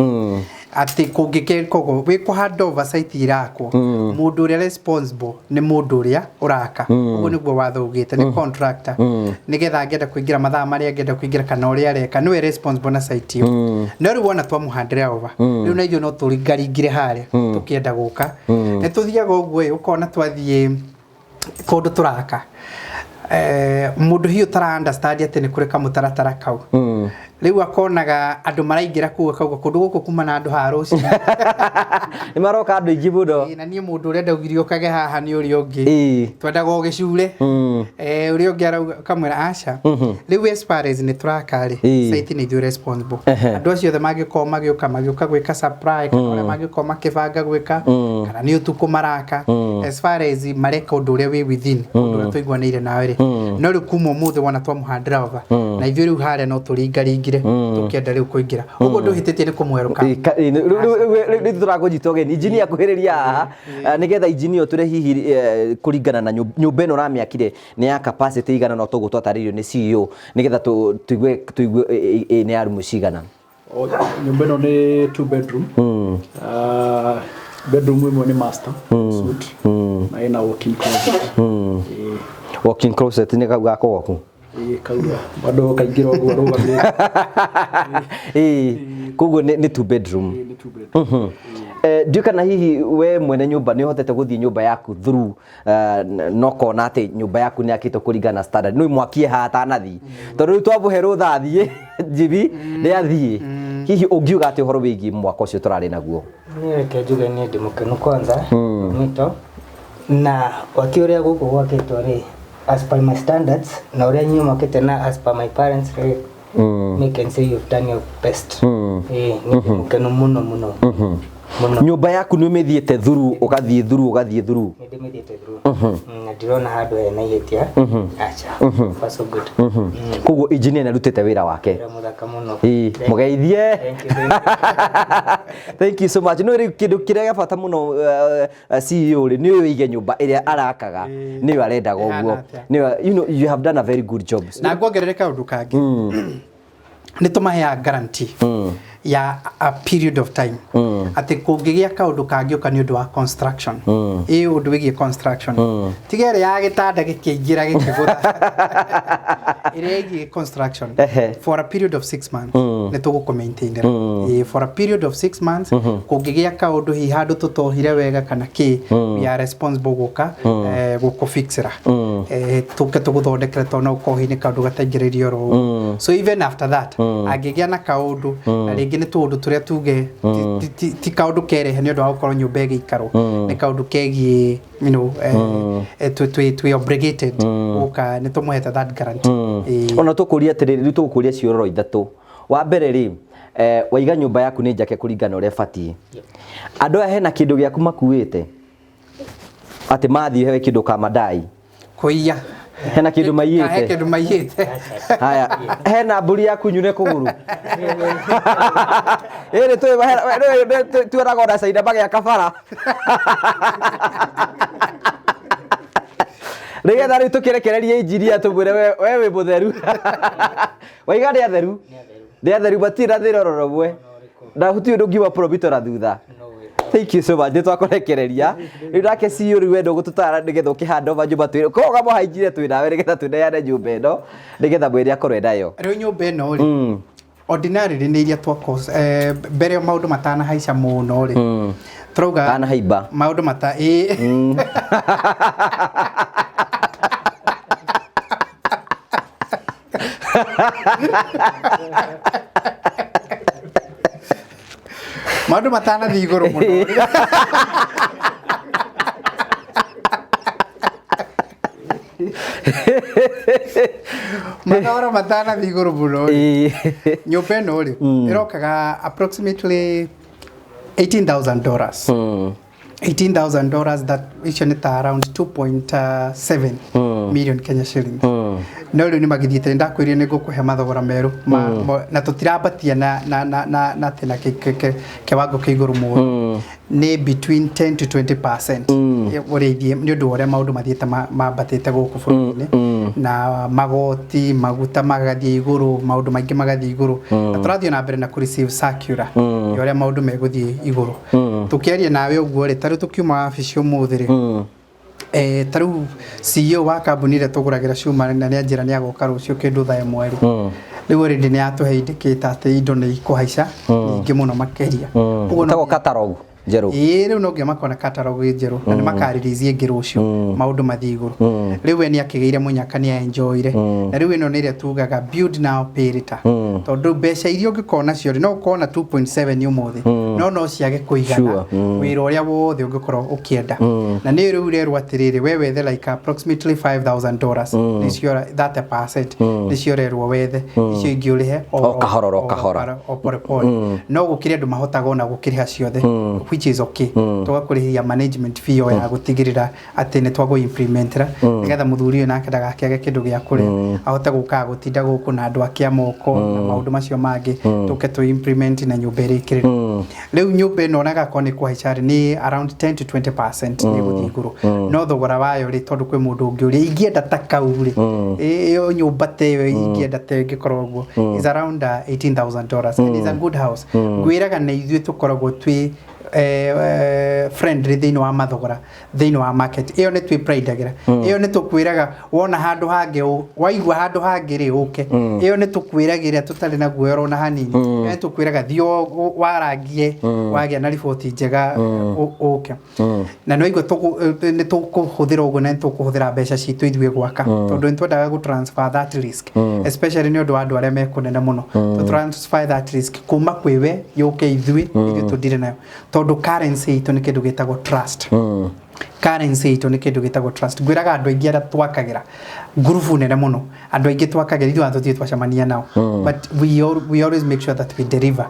ati kungikeko wi ku hand over site irakwo mundu ria responsible ni mundu ria uraka uguo niguo wathugite ni contractor nigetha angenda kuingira mathaa maria angenda kuingira kana uria areka niwe responsible na site iyo no riu wona twamuhandira over riu na ithuĩ no turingaringire haria tukienda guka ni tuthiaga uguo ukona twathie kundu turaka mundu hiyo tara understand ati ni kureka mutaratara kau riu akonaga andu maraingira kuga kauga kundu guku kuma na andu ha ruci ni maroka andu ingi muno na nie mundu uria ndaugirio kage haha ni uri ungi twendaga ugicure uri ungi arauga kamwira aca riu as far as ni turakari site ni you responsible andu acio the magiuka gwika supply kana magiuka makibanga gwika kana ni utuku maraka as far as mareka undu uria wi within undu uria tuiguanire nawe no riu kuma muthe wana twamuhandira over na ithuĩ riu haria no turinga ringire tukienda riu kuingira ugo nduhititie ni kumweruka ni turagujitwo geni engineer kuhiriria haha nigetha engineer ture hihi kuringana na nyumba ino ramiakire ni ya capacity igana no tugutwataririo ni CEO nigetha tuigue ni ya rumu cigana nyumba ino ni 2 bedroom bedroom imwe ni master suite na ina walk-in closet walk-in closet ni gako gaku kauga bado kaingirwa guo rugamire kugo ni 2 bedroom ndikana hihi we mwene nyumba ni hotete guthie nyumba yaku through no kona ati nyumba yaku ni akito kuringana standard no mwakie hata nathi tondu twabuhe rutha athie jibi ni athie hihi ungiuga ati horo wigi mwako ucio turari naguo ni reke njuge ni ndimukenu kwanza mito na wakiuria guku gwakitwo ri as per my standards na uria nyu makete na as per my parents me can say you've done your best ni ndimukenu muno nyumba yaku ni umithiete thuru ugathie thuru ni ndimithiete thuru na ndirona handu hena ihetia acha so good kugo engineer narutete wira wake muthaka muno mugeithie thank you so much no ri kindu kiria gabata muno CEO ri ni uige nyumba iria arakaga ni yo arenda goguo ni you know you have done a very good job na ngwongerereka undu kangi ni tumahe guarantee ya a period of time ati kungigia kaundu kangiuka ni undu wa construction undu wigie construction tigere ya gitanda gikiingira gikigura iregi construction for a period of 6 months ni tuguko maintainera for a period of 6 months kungigia kaundu hi handu tutohire wega kana ki we are responsible guko fixera tuke tuguthondekera tona ukohine kaundu gataingiririo ro so even after that agigia na kaundu na ringi ni tundu turia tuge ti kaundu kerehe ni undu wa gukorwo nyumba igikaro ni kaundu kegie you know we obligated uka ni tumuheta that guarantee ona tukuria atiriri tukuria ciororo ithatu wa mbere ri waiga nyumba yaku ni njake kuringana uria fati andu hena kindu giaku makuite ati mathi hewe kindu ka madai kuiya hena kindu maiyete haya hena mburi yaku nyune kuguru ere tu ragoda saida bage ya kafara rega dari tukirekereria injiria tubure wewe mutheru waiga ni atheru batira thirororo bwe na huti undu ngiwa probitora thutha thank you so much twakorekereria riu nake CEO riu wendo gututara nigetha ukihanda ova nyumba twire koga mo hainjire twina nigetha tuneane nyumba ino nigetha mwiri akoro ndayo riu nyumba ino ri ordinary ni iria twako mbere maundu matana haica muno ri trouga ana haiba maundu mata maundu matana thiguru muno Makawara matana thiguru muno nyumba ino ri irokaga approximately $18,000 $18,000 that which is around 2.7 million Kenya shillings no riu ni magithiite ndakwirie ni gukuhe mathogora meru na tutirabatia na tena kiwango kiiguru muno ni between 10 to 20% urithie ni undu uria maundu mathiete mabatite guku bururi na magoti maguta magathie iguru maundu maingi magathie iguru na turathie na mbere na ku receive circular uria maundu meguthie iguru tukiaria nawe uguo ri tari tukiuma office umuthiri taru CEO wa kambuni ire tuguragira cuma na ni anjira ni agoka rucio kindu thae mweri riu already ni atuhe indicator ati indo ni ikuhaica ningi muno makeria uguo tago catalog jeru riu no nginya makona catalog jeru na ni makaririzie ngi rucio maundu mathie iguru riu ni akigeire munyaka ni enjoyire na riu ino ni ire tugaga build now pay later tondu mbeca irio ngikona cio no ukona 2.7 umuthi no ciage kuigana wira uria wothe ungikorwo ukienda na ni riu rero atiriri we wethe like approximately $5,000 nicio 30% nicio rero wethe icio ingiurihe kahororo o pole no gukire andu mahotaga ona gukiriha ciothe which is okay tugakurihia management fee ya gutigirira ati ne twago implementera nigetha muthuri na akadaga kiage kindu gia kuri ahota guka gutinda guku na andu akia moko na maundu macio mangi tuke tu implement na nyumba irikirira riu nyumba ino naga koni kwa hichari ni around 10 to 20% ni guthiguru no thogora wayo ri tondu kwi mundu ungi uri ingienda takauri iyo nyumba teyo ingienda te gikorogwo is around $18,000 and is a good house gwiraga na ithuĩ tukoragwo twi friendly thĩinĩ wa mathogora thĩinĩ wa market iyo nĩ twĩ prideagira iyo nĩ tukwiraga wona handu hangi waigua handu hangi ri uke iyo nĩ tukwiragira tutari na guoyoro na hanini nĩ tukwiraga thio warangie wagia na report njega uke na no igwe nĩ tukuhuthira uguo na tukuhuthira mbeca citu ithuĩ gwaka tondu nĩ twendaga gu transfer that risk especially nĩ ũndũ wa andũ arĩa mekunene mũno to transfer that risk kuma kwĩwe yuke ithuĩ tudire nayo tondu currency itu ni kindu gitagwo trust currency itu ni kindu gitagwo trust gwiraga andu aingi ara twakagira group nene muno andu aingi twakagira ithu andu twacamania nao but we always make sure that we deliver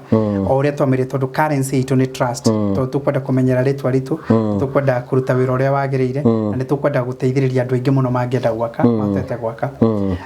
oria twamire tondu currency itu ni trust tondu tukwenda kumenyera ritwa ritu tukwenda kuruta wira uria wagiriire na ni tukwenda guteithiriria andu aingi muno mangienda gwaka matete gwaka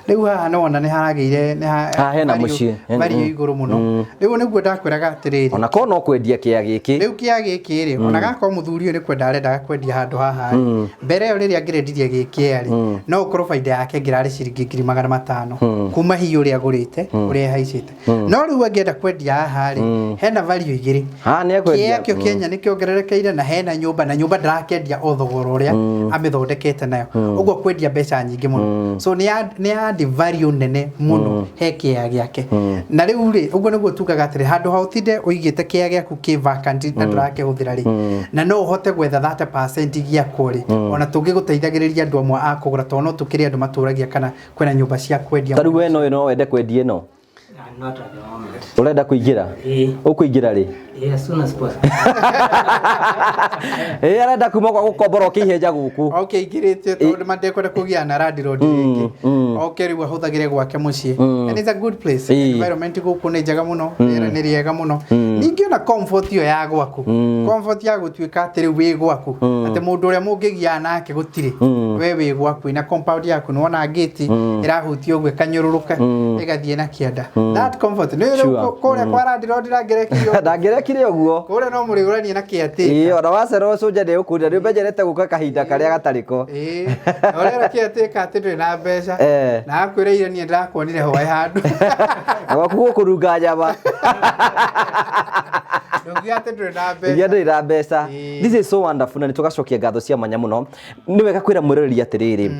riu haha no ona ni harageire ni hena mucie bari iguru muno riu niguo ndakwiraga atiriri ona ko no kwendia kia giki riu kia giki ri ona gako muthuri ni kwenda arenda kwendia handu haha mbere yo riria ngirendirie giki ari no ukorwo faida yake ngirari ciringi 500 kuma hiyo uria agurite uria haicite no riu angienda kwendia haha ri hena value igiri ha ni ekwendia kio Kenya ni kiongererekeire na hena nyumba ndirakendia o thogora uria amithondekete nayo uguo kwendia mbeca nyingi muno so ni add value nene muno he kia giake na riu ri uguo niguo tugaga atiri handu hautinde uigite kia giaku ki vacant na ndirakihuthira ri na no uhote gwetha 30% giaku ri ona tungiguteithagiriria andu amwe a kugura tono tukiri andu maturagia kana kwena nyumba cia kwendia tari we no wende kwendia no not at the moment urenda kuingira ukuingira ri as soon as possible arenda kuma kwa gukombora kihenja guku okay ingirite tondu mandekwenda kugia na radi road ringi okay riu ahuthagire gwake mucie and it's a good place environment guku ni njega muno ni riega muno ningi ona comfort yo ya gwaku comfort ya gutuika atiri wi gwaku ati mundu uria mungigia nake gutiri we wi gwaku na compound yaku no ona gate irahutio gwe kanyururuka igathie na kianda that comfort ni kuria kwa radi road ndangĩrekire ũguo kuria no mũrĩgũrania na kĩatĩ ona wacera ũcũnja nĩ ũkunda nĩ ũmenjerete gũka kahinda karĩa gatarĩ ko ũrera kĩatĩ ka atĩ ndũrĩ na mbeca na akwĩrĩire niĩ ndĩrakuonire hoĩ handũ gwaku gũkũrunga nyama ndũrĩ na mbeca this is so wonderful na nĩ tũgacokia ngatho cia mwanya mũno nĩ wega kwĩra mwĩroreri atĩrĩrĩ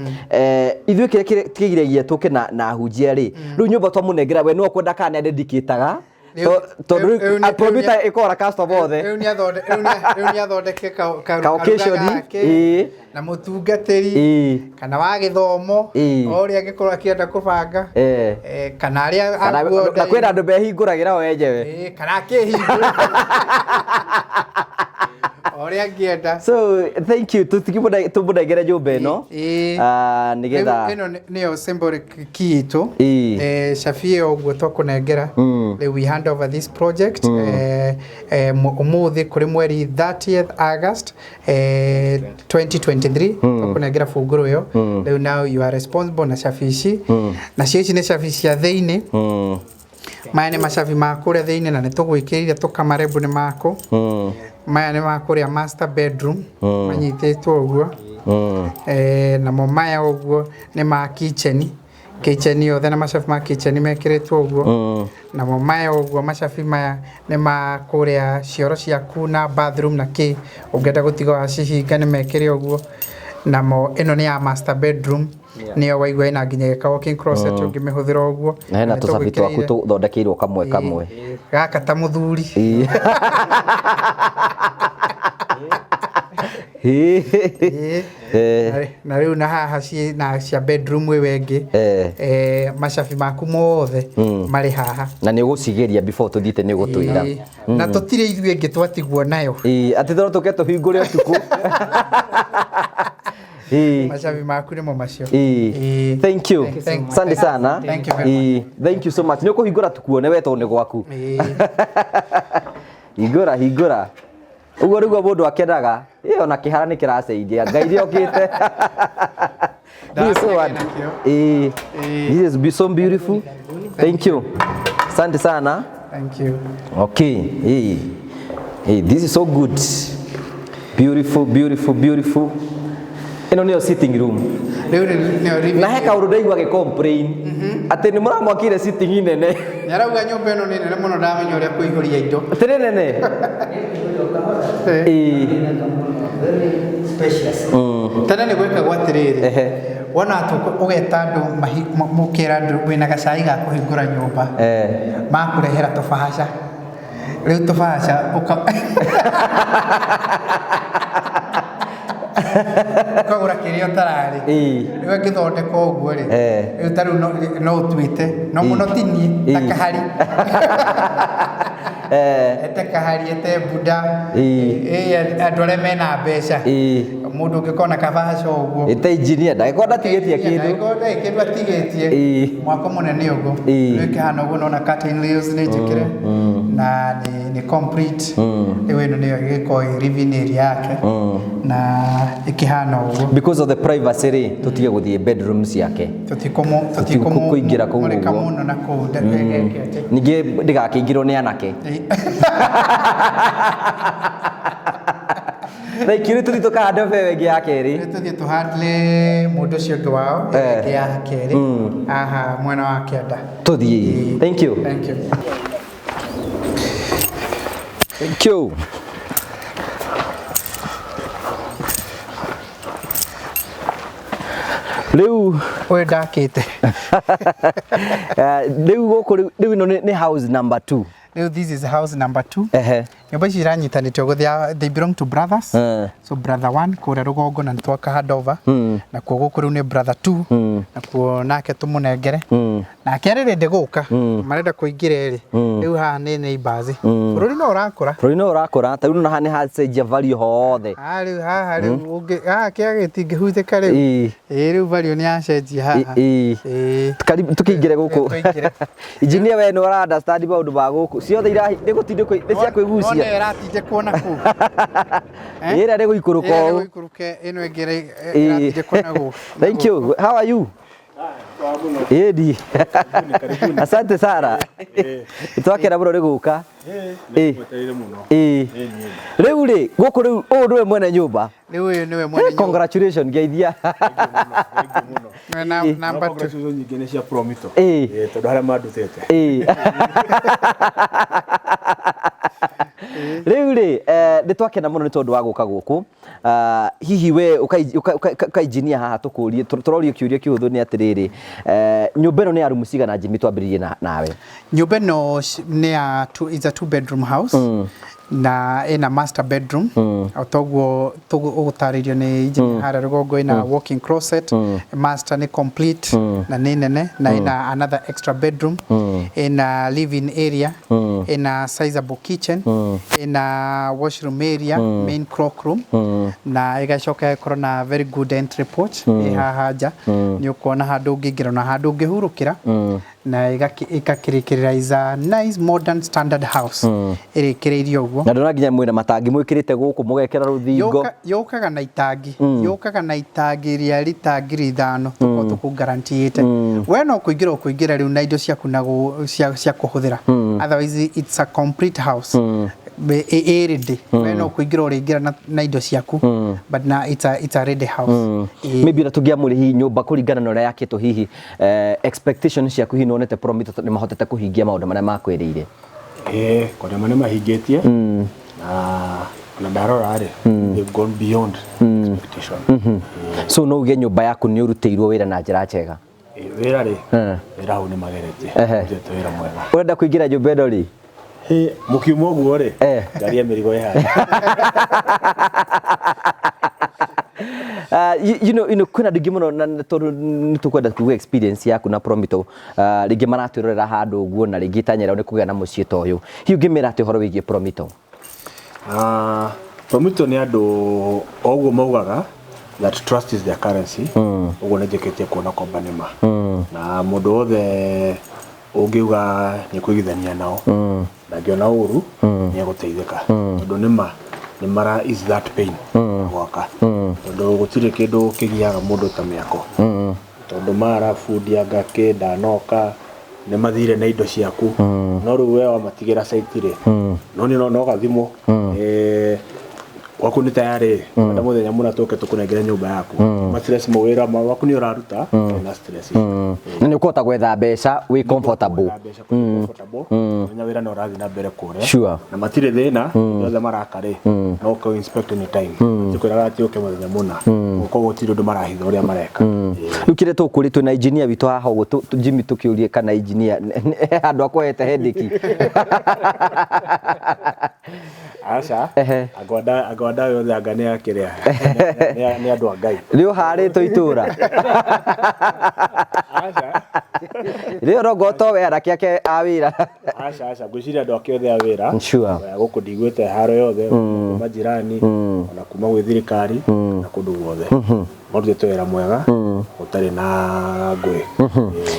ithuĩ kĩrĩa tũgiragia tũke na hunjia rĩ rĩu nyũmba twamũnengera we nĩ kwenda kana ndĩndikĩtaga tondu apromita ikora customer othe riu ni athondeke na mutungatiri kana wa githomo oria angikorwo akienda kubanga kana aria na kwenda andu behinguragira o enjewe kana akihingura oria ngienda so thank you tubudagire jumbe no nigetha ino niyo symbolic key itu Shafie ogwo twakunengera we hand over this project umuthi kuri mweri 30th August 2023 twakunengera funguro yo riu now you are responsible na Shafici na cici ni Shafici ya theini maya nĩ macabi ma kũrĩa thĩinĩ na nĩ tũgwĩkĩrire tũkamarebu nĩ mako maya nĩ ma kũrĩa master bedroom manyitĩtwo ũguo namo maya ũguo nĩ ma kitchen yothe na macabi ma kitchen mekĩrĩtwo ũguo namo maya ũguo macabi maya nĩ ma kũrĩa cioro ciaku na bathroom na kĩ ũngĩenda gũtiga wacihinga nĩ mekĩre ũguo namo ĩno nĩ ya master bedroom niyo waigua ina nginya ka walking closet ungimihuthira uguo na hena tucabi twaku tuthondekeirwo kamwe gaka ta muthuri na riu na haha na cia bedroom we wengi macabi maku mothe mari haha na ni ugucigeria before tuthite ni gutwira na tutire ithuĩ ngĩ twatigwo nayo ati thoro tuke tuhingure utuku macabi maku nimo macio thank you asante sana thank you so much nikuhingura tukuone we to ni gwaku hingura Ugo rugo mundu akenaga iyo na kihara ni kiraceithia Ngai okite. This one. This is so beautiful. Thank you. Asante sana. Thank you. Okay. This is so good. Beautiful, beautiful, beautiful. Ino niyo sitting room. Na heka urudaigu agicomplain ati ni muramwakire sitting inene. Yarauga nyumba ino ni nene muno ndamenya uria kuihuria indo. Tiri nene. Spacious. Tana ni gweka gwatiriri. Wona atu ugeta andu mukira andu wina gacai ga kuhingura nyumba. Makurehera tubahasha. Riu tubahasha ukagura kiria utarari riu ngithondeka uguo ri riu taru no utwite no muno tini takahari ete kahari ete buda andu aria mena mbeca mundu ngikona kabahasha uguo ete engineer ndagikona tigetie kindu atigetie mwako munene uguo riu kihana uguo nona curtain rails ni njikire na ni complete riu ino niyo giko living area yake na ikihana uguo because of the privacy ri tutige guthie bedrooms yake tutikomo kuingira kuu uguo muno na kuu ninge ndigakingirwo ni anake Like you to kahanda wewe ngi yake ri tuthie tuhandle mundu cio ngi wao ngi yake ri aha mwena wa kianda tuthie. Thank you. Thank you. Thank you. Riu we dakite riu goku riu ino ni house number 2. Riu this is house number 2. Nyumba ici iranyitanĩtio guthia they belong to brothers. So brother 1 kuria rugongo na nitwaka handover na kuo guku riu ni brother 2 na kuo nake tumunengere na kerere ndiguka marenda kuingira ri riu haha ni neighbors bururi no urakura ta riu na hani ha cenjia value hothe riu haha riu ungi kia gitingihuzika riu riu value ni acenjia haha karibu tukiingire guku engineer we no understand maundu ma guku ciothe irahi ndigutindiko cia kwigucia ratije kuona ku ira rego ikuruko ikuruke ino ngere ratije kuona ku. Thank you. How are you? Edi. Asante sana. Twakera bro riguka. Riu ri guku riu nduwe mwene nyumba. Riu uyu niwe mwene nyumba. Congratulations geithia. Na number 2 nyingine cia Promito. Tondu haria mandutete. Riu ri nitwakena muno ni tondu wa guka guku hihi we uka engineer haha tukurie turorio kiuria kihuthu ni atiriri nyumba ino ni ya rumu cigana Jimmy twambiririe nawe nyumba ino ni ya is a 2 bedroom house na ina master bedroom autoguo ugutaririo ni engineer hara rugongo ina walk-in closet master ni complete na nene na ina another extra bedroom ina living area ina sizable kitchen ina washroom area main cloak room na igacoka ikorwo na very good entry porch haja ni ukona handu ungingira na handu ungihurukira na ikakirikirira is a nice modern standard house irikireirio uguo na ndona nginya mwina matangi mwikirite guku mugekera ruthingo yukaga na itangi ria litangi rithano tuko guaranteed we no kuingira riu na indo ciaku na cia kuhuthira otherwise it's a complete house ready we no kuingira uringira na indo ciaku but na it's a ready house maybe natugia muri hi nyumba kuringana na uria yakitwo hihi expectations ciaku hi nonete Promito ni mahotete kuhingia maundu maria makwirire kwa maana mahingetie na ndarora ri they've gone beyond expectation. So no uge nyumba yaku ni urutiirwo wira na njira njega wira ri wira hu ni mageretie njeto wira mwega urenda kuingira nyumba ino ri mukiuma uguo ri ngari ya mirigo ihari you know kuna ndingi muno na tondu nitukwenda kuga experience yaku na Promito ringi maratirorera handu uguo na ringi tanyera ni kugia na mucii ta uyu hiu ngimira ati horo wigie Promito Promito ni andu oguo maugaga that trust is their currency uguo ni njikite kuona kwamba nima na mundu wothe ungiuga ni kuigithania nao na ngiona uru ni aguteithika tondu nima nĩ mara is that pain gwaka tondũ gũtirĩ kĩndũ kĩgiaga mũndũ ta mĩako tondũ mara fundia ngakĩ ndanoka nĩ mathire na indo ciaku no rĩu we wamatigĩra site rĩ no gathimo waku nĩ tayari nda mũthenya mũna tũke tũkũnengere nyũmba yaku stress mawĩra waku nĩ ũraruta na stress na nĩ ũkũhota gwetha mbeca wĩ comfortable nya wĩra no ũrathiĩ na mbere kũrĩa na matirĩ thĩna yothe marakarĩ no ko inspect any time tikwĩraga atĩ ũke mũthenya mũna ũkorwo gũtirĩ ũndũ marahitha ũrĩa mareka rĩu kĩrĩa tũkũrĩ twĩ na engineer witũ haha ũguo Jimmy tũkĩũrie kana engineer andũ akwete hendiki aca agwanda yothe anga nĩ akĩrĩa nĩ andũ a Ngai rĩu harĩtwo itũra aca rĩu rogoto we arake ake a wĩra aca ngwĩciria andũ ake othe a wĩra gũkũ ndigwĩte haro yothe kuma jirani ona kuma gwĩ thirikari na kũndũ guothe marutĩte wĩra mwega ũtarĩ na ngũĩ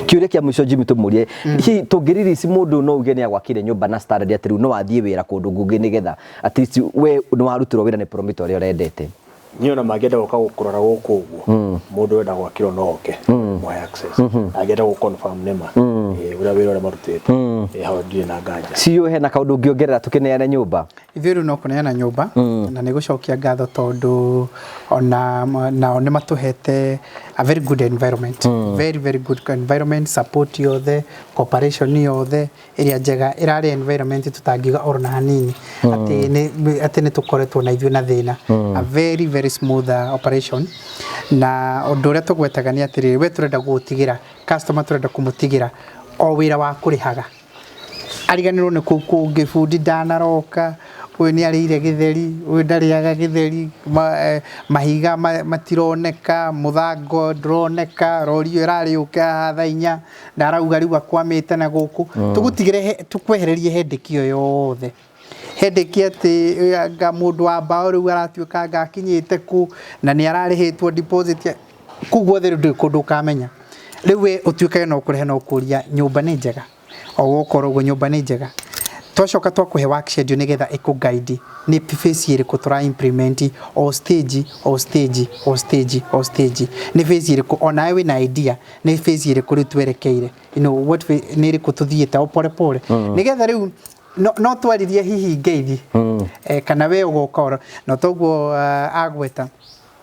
kĩũria kĩa mũico Jimmy tũmũrie hihi tũngĩririci mũndũ no uge nĩ agwakire nyũmba na standard atĩ rĩu no athiĩ wĩra kũndũ ngũngĩ nĩgetha at least we nĩ warutirwo wĩra nĩ Prometo ũrĩa ũrendete niĩ ona mangĩenda gũka gũkũrora gũkũ ũguo mũndũ wenda gwakĩrwo no oke mwe access angĩenda gũconfirm nĩma ũrĩa wĩra ũrĩa marutĩte hau ndirĩ na nganja CEO hena kaũndũ ũngĩongerera tũkĩneana nyũmba ithuĩ rĩu no kũneana nyũmba na nĩ gũcokia ngatho tondũ nao nĩ matũhete a very good environment very good environment support yothe cooperation yothe ĩrĩa njega ĩrarĩ environment tũtangiuga ona hanini atĩ nĩ tũkoretwo na ithuĩ na thĩna a very smooth operation na ũndũ ũrĩa tũgwetaga nĩ atĩrĩrĩ we tũrenda gũgũtigĩra customer tũrenda kũmũtigĩra o wĩra wa kũrĩhaga ariganĩrwo nĩ kũu kũngĩ bundi ndanaroka ũyũ nĩ arĩire gĩtheri ũyũ ndarĩaga gĩtheri mahiga matironeka mũthango ndũroneka rori ĩyo ĩrarĩũka haha thaa 4 ndarauga rĩu akwamĩte na gũkũ tũgũtigĩre tũkwehererie hendeki ĩyo yothe hendeki atĩ anga mũndũ wa mbaũ rĩu aratuĩka anga akinyĩte ku na nĩ ararĩhĩtwo deposit kuguo thĩ ndĩ kũndũ kamenya rĩu we ũtuĩkaga no kũrehe no kũria nyũmba nĩ njega o gũkorwo ũguo nyũmba nĩ njega twacoka twakũhe work schedule nĩgetha ĩkũguide nĩ phase ĩrĩkũ tũra implement o stage nĩ phase ĩrĩkũ ona we na idea nĩ phase ĩrĩkũ rĩu twerekeire what nĩ ĩrĩkũ tuthiĩte o pole pole nĩgetha rĩu no twaririe hihi ngeithi kana we ũgũka no toguo agweta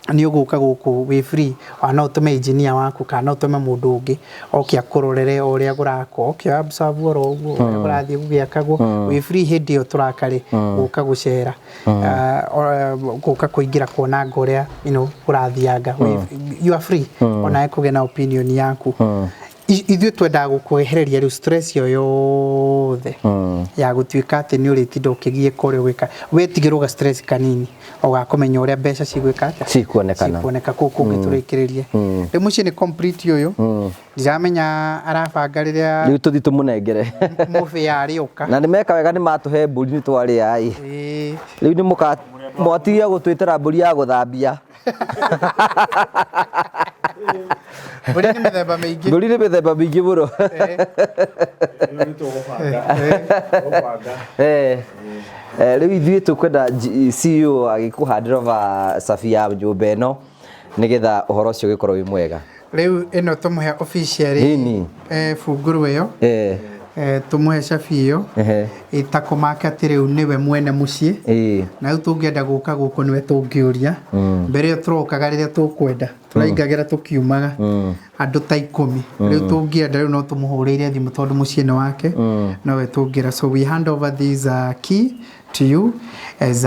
nĩ ũgũka gũkũ wĩ free no ũtũme engineer waku kana ũtũme mũndũ ũngĩ oke akũrorere ũrĩa gũrakwo oke observe oro ũguo ũrĩa gũrathiĩ gũgĩakagwo wĩ free hĩndĩ ĩyo tũrakarĩ gũka gũcera gũka kũingĩra kuona ngorĩa ũrathianga you are free ona kũgĩa na opinion yaku ithuĩ twendaga gũkwehereria rĩu stress yo yothe ya gũtuĩka atĩ nĩ ũrĩtinda ũkĩgiĩka ũrĩa gwĩka wetigĩrwo ga stress kanini ũgakũmenya ũrĩa mbeca cigwĩka atĩa cikuoneka kũu kũngĩ tũrĩkĩrĩrie rĩu mũciĩ nĩ complete ũyũ ndiramenya arabanga rĩrĩa rĩu tũthi tũmũnengere mũbĩa arĩũka na nĩmeka wega nĩmatũhe mbũri nĩtwarĩa rĩu nĩ mwatigia gũtwĩtĩra mbũri ya gũthambia mbũri nĩ mĩthemba mĩingĩ mũno rĩu ithuĩ tũkwenda CEO agĩkũhandĩra cabi ya nyũmba ĩno nĩgetha ũhoro ũcio ũgĩkorwo wĩ mwega rĩu ĩno tũmũhe officially bunguru ĩyo tũmũhe cabi ĩyo ĩtakũmaka atĩ rĩu nĩwe mwene mũciĩ na rĩu tũngĩenda gũka gũkũ nĩwe tũngĩũria mbere ĩyo tũrokaga rĩrĩa tũkwenda tũraingagĩra tũkiumaga andũ ta 10 rĩu tũngĩenda rĩu no tũmũhũrĩire thimũ tondũ mũciĩ nĩ wake nowe tũngĩra so we hand over this key to you as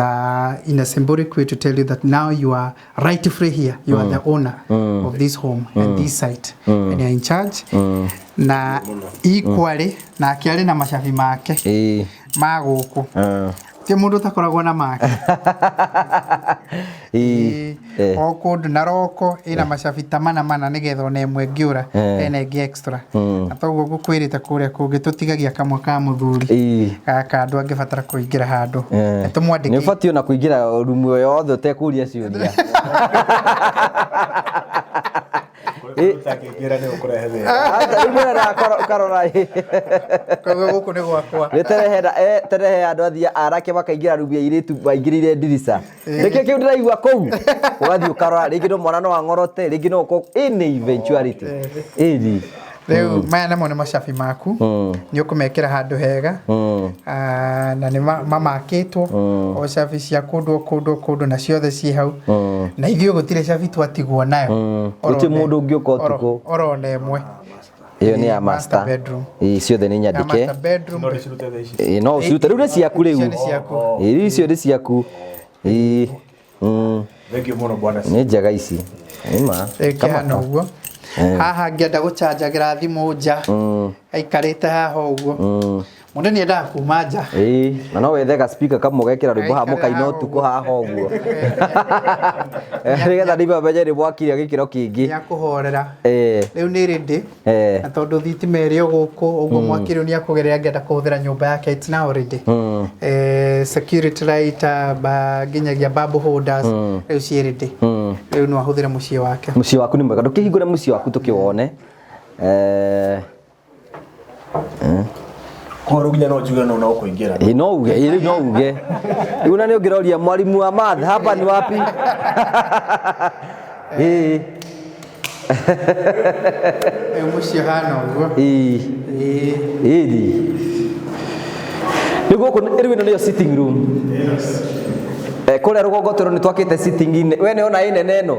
in a symbolic way to tell you that now you are rightfully here you are the owner of this home and this site and you are in charge na equally na akiarĩ na macabi make ma gũkũ ti mũndũ takoragwo na make o kũndũ na roko ĩna macabi ta mana nĩgetha ona ĩmwe ngĩũra ena ĩngĩ extra na toguo ngũkwĩrĩte kũrĩa kũngĩ tũtigagia kamwe ka mũthuri gaka andũ angĩbatara kũingĩra handũ tũmwandĩke nĩ ũbatiĩ ona kũingĩra rumu yothe ũtekũria ciũria Utakĩingĩra nĩ ũkũrehe thĩna. Ingĩra karora. Koguo gũkũ nĩ gwakwa. Terehe andũ athia arake makaingĩra rubia iritu baingĩrire ndirica. Reke kĩu ndĩraigua kũu. Ũgathiĩ ũkarora rĩngĩ no mwana no ang'orote rĩngĩ no any eventuality. Ĩni. Rĩu maya namo nĩ macabi maku. Nĩ ũkũmekĩra handũ hega. Na nĩ mamakĩtwo. O cabi cia kũndũ na ciothe ciĩ hau. Na ithuĩ gũtirĩ cabi twatigwo nayo. Gũtirĩ mũndũ ũngĩũka ũtukũ. Orona ĩmwe. Iyo ni ya master bedroom. Ciothe nĩ nyandĩke. Master bedroom. No ũcirute rĩu nĩ ciaku rĩu. Icio nĩ ciaku. Thank you mũno bwana. Nĩ njega ici. Ima. Kama ũguo. Haha ngĩenda gũcanjagĩra thimũ nja. Aikarĩte haha ũguo. Mũndũ nĩ endaga kuma nja. Na no wethe ga speaker kamwe gekĩra rwĩmbo hamũka-inĩ ũtukũ haha ũguo. Nĩgetha ndimba menye nĩ mwakire gĩkĩro kĩngĩ. Gĩa kũhorera. Rĩu nĩ rĩndĩ. Na tondũ thitima ĩrĩ o gũkũ ũguo mwakire nĩ akũgeria ngenda kũhũthĩra nyũmba yake it's now ready. Security light nginyagia bubble holders rĩu ciĩ ready. Rĩu no ahũthĩre mũciĩ wake. Mũciĩ waku nĩ mwega ndũkĩhingũre mũciĩ waku tũkĩwone. Koro nginya no njuge no ũkũingĩra. No uge, no uge. Rĩu na nĩ ũngĩroria mwarimu wa math hapa ni wapi? Mũciĩ hana ũguo. Nĩ gũkũ rĩu ĩno nĩyo sitting room. Kũrĩa rũgongo tũrũ nĩ twakĩte sitting in. We nĩ ona ĩ nene ĩno.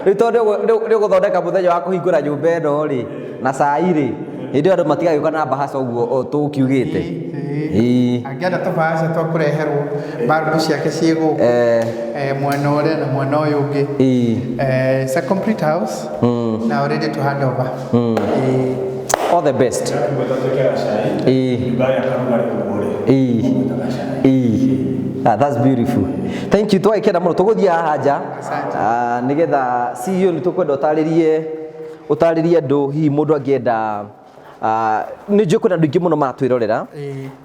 Rĩu tondũ nĩ ũgũthondeka mũthenya wa kũhingũra nyũmba ĩno rĩ na cai rĩ hĩndĩ ĩyo andũ matigagĩũka na mbahaca ũguo tũkiugĩte. Angĩenda tũbahaca twakũreherwo mbarumbu ciake ciĩ gũkũ mwena ũrĩa na mwena ũyũ ũngĩ. It's a complete house na already to hand over. All the best. That's beautiful. Thank you. Twagĩkĩra mũno tũgũthiĩ haha nja nĩgetha CEO nĩ tũkwenda ũtarĩrie andũ hihi mũndũ angĩenda nĩ njũĩ kwĩna andũ aingĩ mũno maratwĩrorera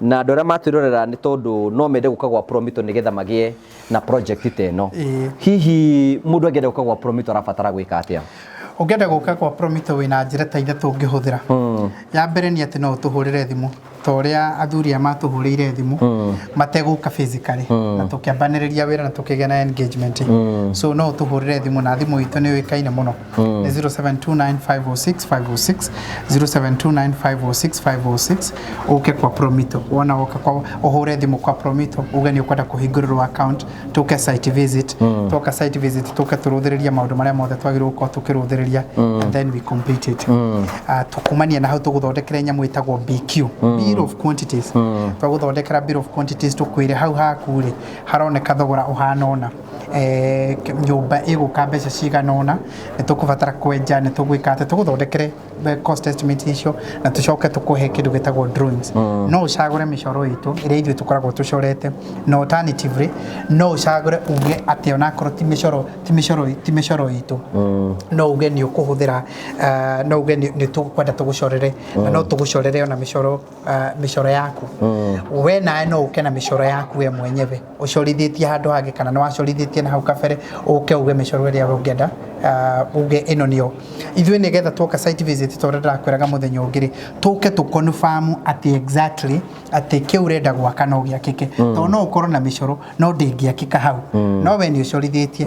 na andũ arĩa matwĩrorera nĩ tondũ no mende gũka gwa Promito nĩgetha magĩe na project ta ĩno. Hihi mũndũ angĩenda gũka gwa Promito arabatara gwĩka atĩa? Ũngĩenda gũka kwa Promito wĩna njĩra ta ithatũ ũngĩhũthĩra. Ya mbere nĩ atĩ no ũtũhũrĩre thimũ ta ũrĩa athuri aya matũhũrĩire thimũ mategũka physically na tũkĩambanĩrĩria wĩra na tũkĩgĩa na engagement. So no ũtũhũrĩre thimũ na thimũ itũ nĩ yũĩkaine mũno. Nĩ 0729506506 0729506506 ũke kwa Promito. Wona woka kwa ũhũre thimũ kwa Promito uge nĩ ũkwenda kũhingũrĩrwo account tũke site visit. Tũka site visit tũke tũrũthĩrĩria maũndũ marĩa mothe twagĩrĩirwo gũkorwo tũkĩrũthĩrĩria and then we complete it. Tũkumania na hau tũgũthondekera nyamũ ĩtagwo BQ. Bill of quantities. Twaguthondekera bill of quantities tukwire hau haku ri haroneka thogora uhana ona nyumba ĩgũka mbeca cigana ona nĩ tũkũbatara kwenja nĩ tũgwĩka atĩ tũgũthondekere cost estimate icio na tũcoke tũkũhe kĩndũ gĩtagwo drawings. No ũcagũre mĩcoro itũ ĩrĩa ithuĩ tũkoragwo tũcorete na alternatively no ũcagũre uge atĩ onakorwo ti mĩcoro itũ no uge nĩ ũkũhũthĩra no uge nĩ tũkwenda tũgũcorere na no tũgũcorere ona mĩcoro yaku we nawe no ũke na mĩcoro yaku we mwenyewe ũcorithĩtie handũ hangĩ kana nĩ wacorithĩtie na hau kabere ũke uge mĩcoro ĩrĩa ũngĩenda uge ĩno nĩyo ithuĩ nĩgetha twoka site visit tondũ ndĩrakwĩraga mũthenya ũngĩ rĩ tũke tũconfirm atĩ exactly atĩ kĩu ũrenda gwaka no gĩakĩke tondũ no ũkorwo na mĩcoro no ndĩngĩakĩka hau no we nĩ ũcorithĩtie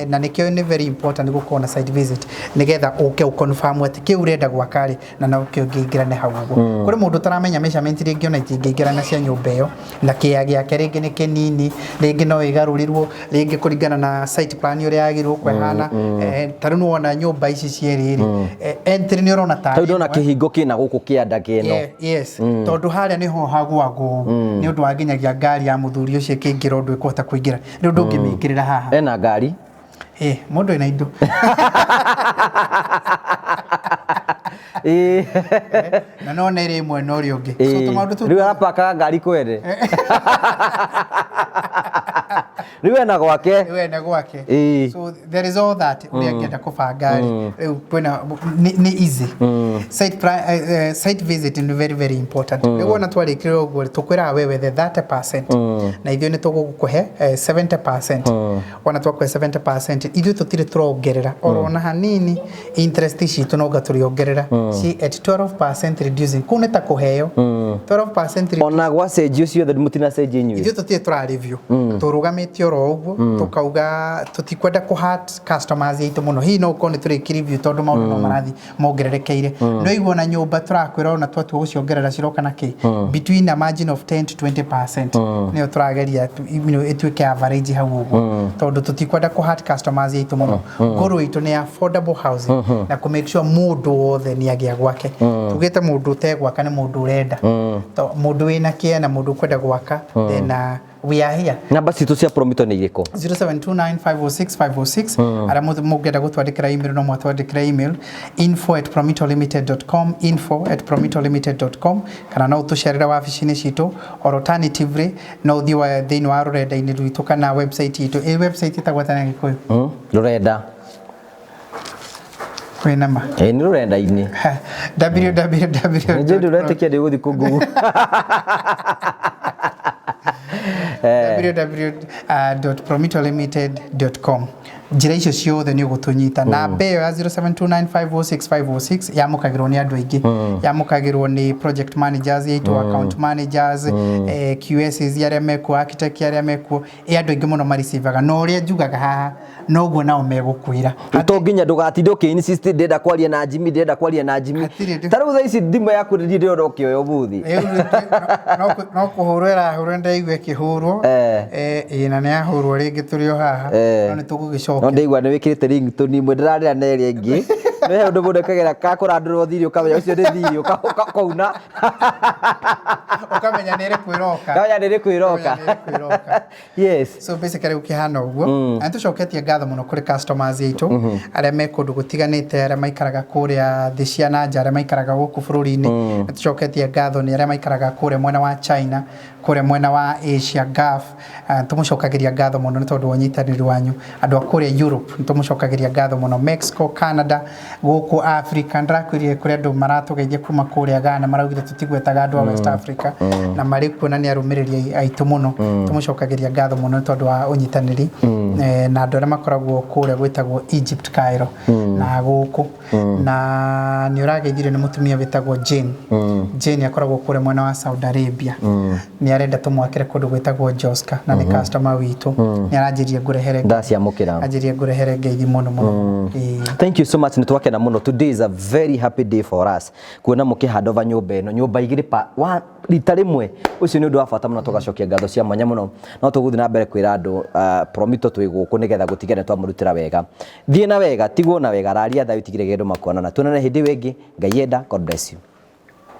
na nĩkĩo nĩ very important gũkorwo na site visit nĩgetha ũke ũconfirm atĩ kĩu ũrenda gwaka rĩ na no kĩo ngĩingĩrane hau ũguo kũrĩ mũndũ ũtaramenya measurement rĩngĩ ona itingĩingĩrana cia nyũmba ĩyo na kĩaya gĩake rĩngĩ nĩ kĩnini rĩngĩ no ĩgarũrirwo rĩngĩ kũringana na site plan ũrĩa yagĩrĩirwo kwĩhana tarĩ nĩ wona nyũmba ici cierĩ entry nĩ ũrona ta tondũ ona kĩhingo kĩna gũkũ kĩanda kĩno yes tondũ harĩa nĩho hagwagwo nĩ ũndũ wa nginyagia ngari ya mũthuri ũcio kĩingĩra ũndũ ĩkũhota kũingĩra rĩu ndũngĩmĩingĩrĩra haha ena ngari mũndũ ena indo na no nĩ ĩrĩ mwena ũrĩa ũngĩ rĩu arapakaga ngari kwene riwe na gwake so there is all that we ngenda kubanga kwena ni easy site visit is very very important wona twarikire ogwo tukwira wewe the 30% na ithio ni tugukuhe 70% wona twakwe 70% ithio tutire turongerera orona hanini interest citu no gaturiongerera si at 12% reducing kuna ta kuheo 12% ona gwa stage ucio the mutina stage nyu ithio tutire tura review turugamite oro ogwo tukauga tutikwenda ku hurt customers yitu muno hi no kone turi review tondu maundu no marathi mongererekeire no igwo na nyumba turakwira ona twatu guciongerera ciroka na ki between a margin of 10 to 20% ne turageria etwike average hau ogwo tondu tutikwenda ku hurt customers yitu muno ngoro yitu ni affordable housing na ku make sure mundu wothe ni agia gwake tugete mundu tegwaka ni mundu urenda to mundu wina kia na mundu kwenda gwaka then we are here. Namba citu cia Promito ni iriko 0729506506 ara mugenda gutwandikira email no mwatwandikira email info@promitolimited.com info@promitolimited.com kana no tucerera wabici-ini citu or alternatively no thiwa thiini wa rurenda-ini rwitu kana website yitu website itagwatana Gikuyu rurenda kwina ma ni rurenda-ini www njendi uretekia ndi guthi kungugu www.promitolimited.com njira icio ciothe ni ugutunyita na beyo ya 0729506506 yamukagirwo ni andu aingi yamukagirwo ni project managers yitu account managers QSs aria meku architect aria meku andu aingi muno maricivaga no uria njugaga haha noguo nao megukwira utonginya ndugatinde ukiinsist ndenda kwaria na Jimmy tariu tha ici ndimo yaku ndiro ukioyo buthi no kuhurira hurenda igwe kihurwo na ni ahurwo ringi turio haha no ni tugugicoka no ndigwa ni wikirite ringtone imwe ndirarira na iri ingi we undu mundu kagera kakurandurwo thiri ukamenya ucio ni thiri ukauna ukamenya ni rikwiroka yes so basically ukihana uguo and tucoketie ngatho muno kuri customers yitu aria me kundu gutiganite aria maikaraga kuria thi cia nanja aria maikaraga guku bururi-ini tucoketie ngatho ni aria maikaraga kuria mwena wa China kuria mwena wa Asia Gulf tumucokagiria ngatho muno ni tondu wanyitaniri wanyu andu akuria Europe tumucokagiria ngatho muno Mexico Canada guku Africa ndrakwirie kuria andu maratugeithia kuma kuria Ghana maraugire tutigwetaga andu a West Africa na mari kuona ni arumiriri aitu muno tumucokagiria ngatho muno tondu wa unyitaniri na andu aria makoragwo kuria gwitagwo Egypt Cairo na guku na ni urageithire ni mutumia witagwo Jane akoragwo kuria mwena wa Saudi Arabia ni arenda tumwakire kundu gwitagwo Joska na ni customer witu ni aranjirie ngurehere ndaciamukira anjirie ngurehere ngeithi muno thank you so much nitwakena muno today is a very happy day for us kuona mukihanda nyumba ino nyumba igiri wa rita rimwe ucio ni undu wa bata muno tugacokia ngatho cia mwanya muno no tuguthi na mbere kwira andu Promito twi guku nigetha gutigene twamurutira wega thie na wega tigwo na wega raria thayu tigire gendu makona na tuonane hindi wingi ngai enda God bless you.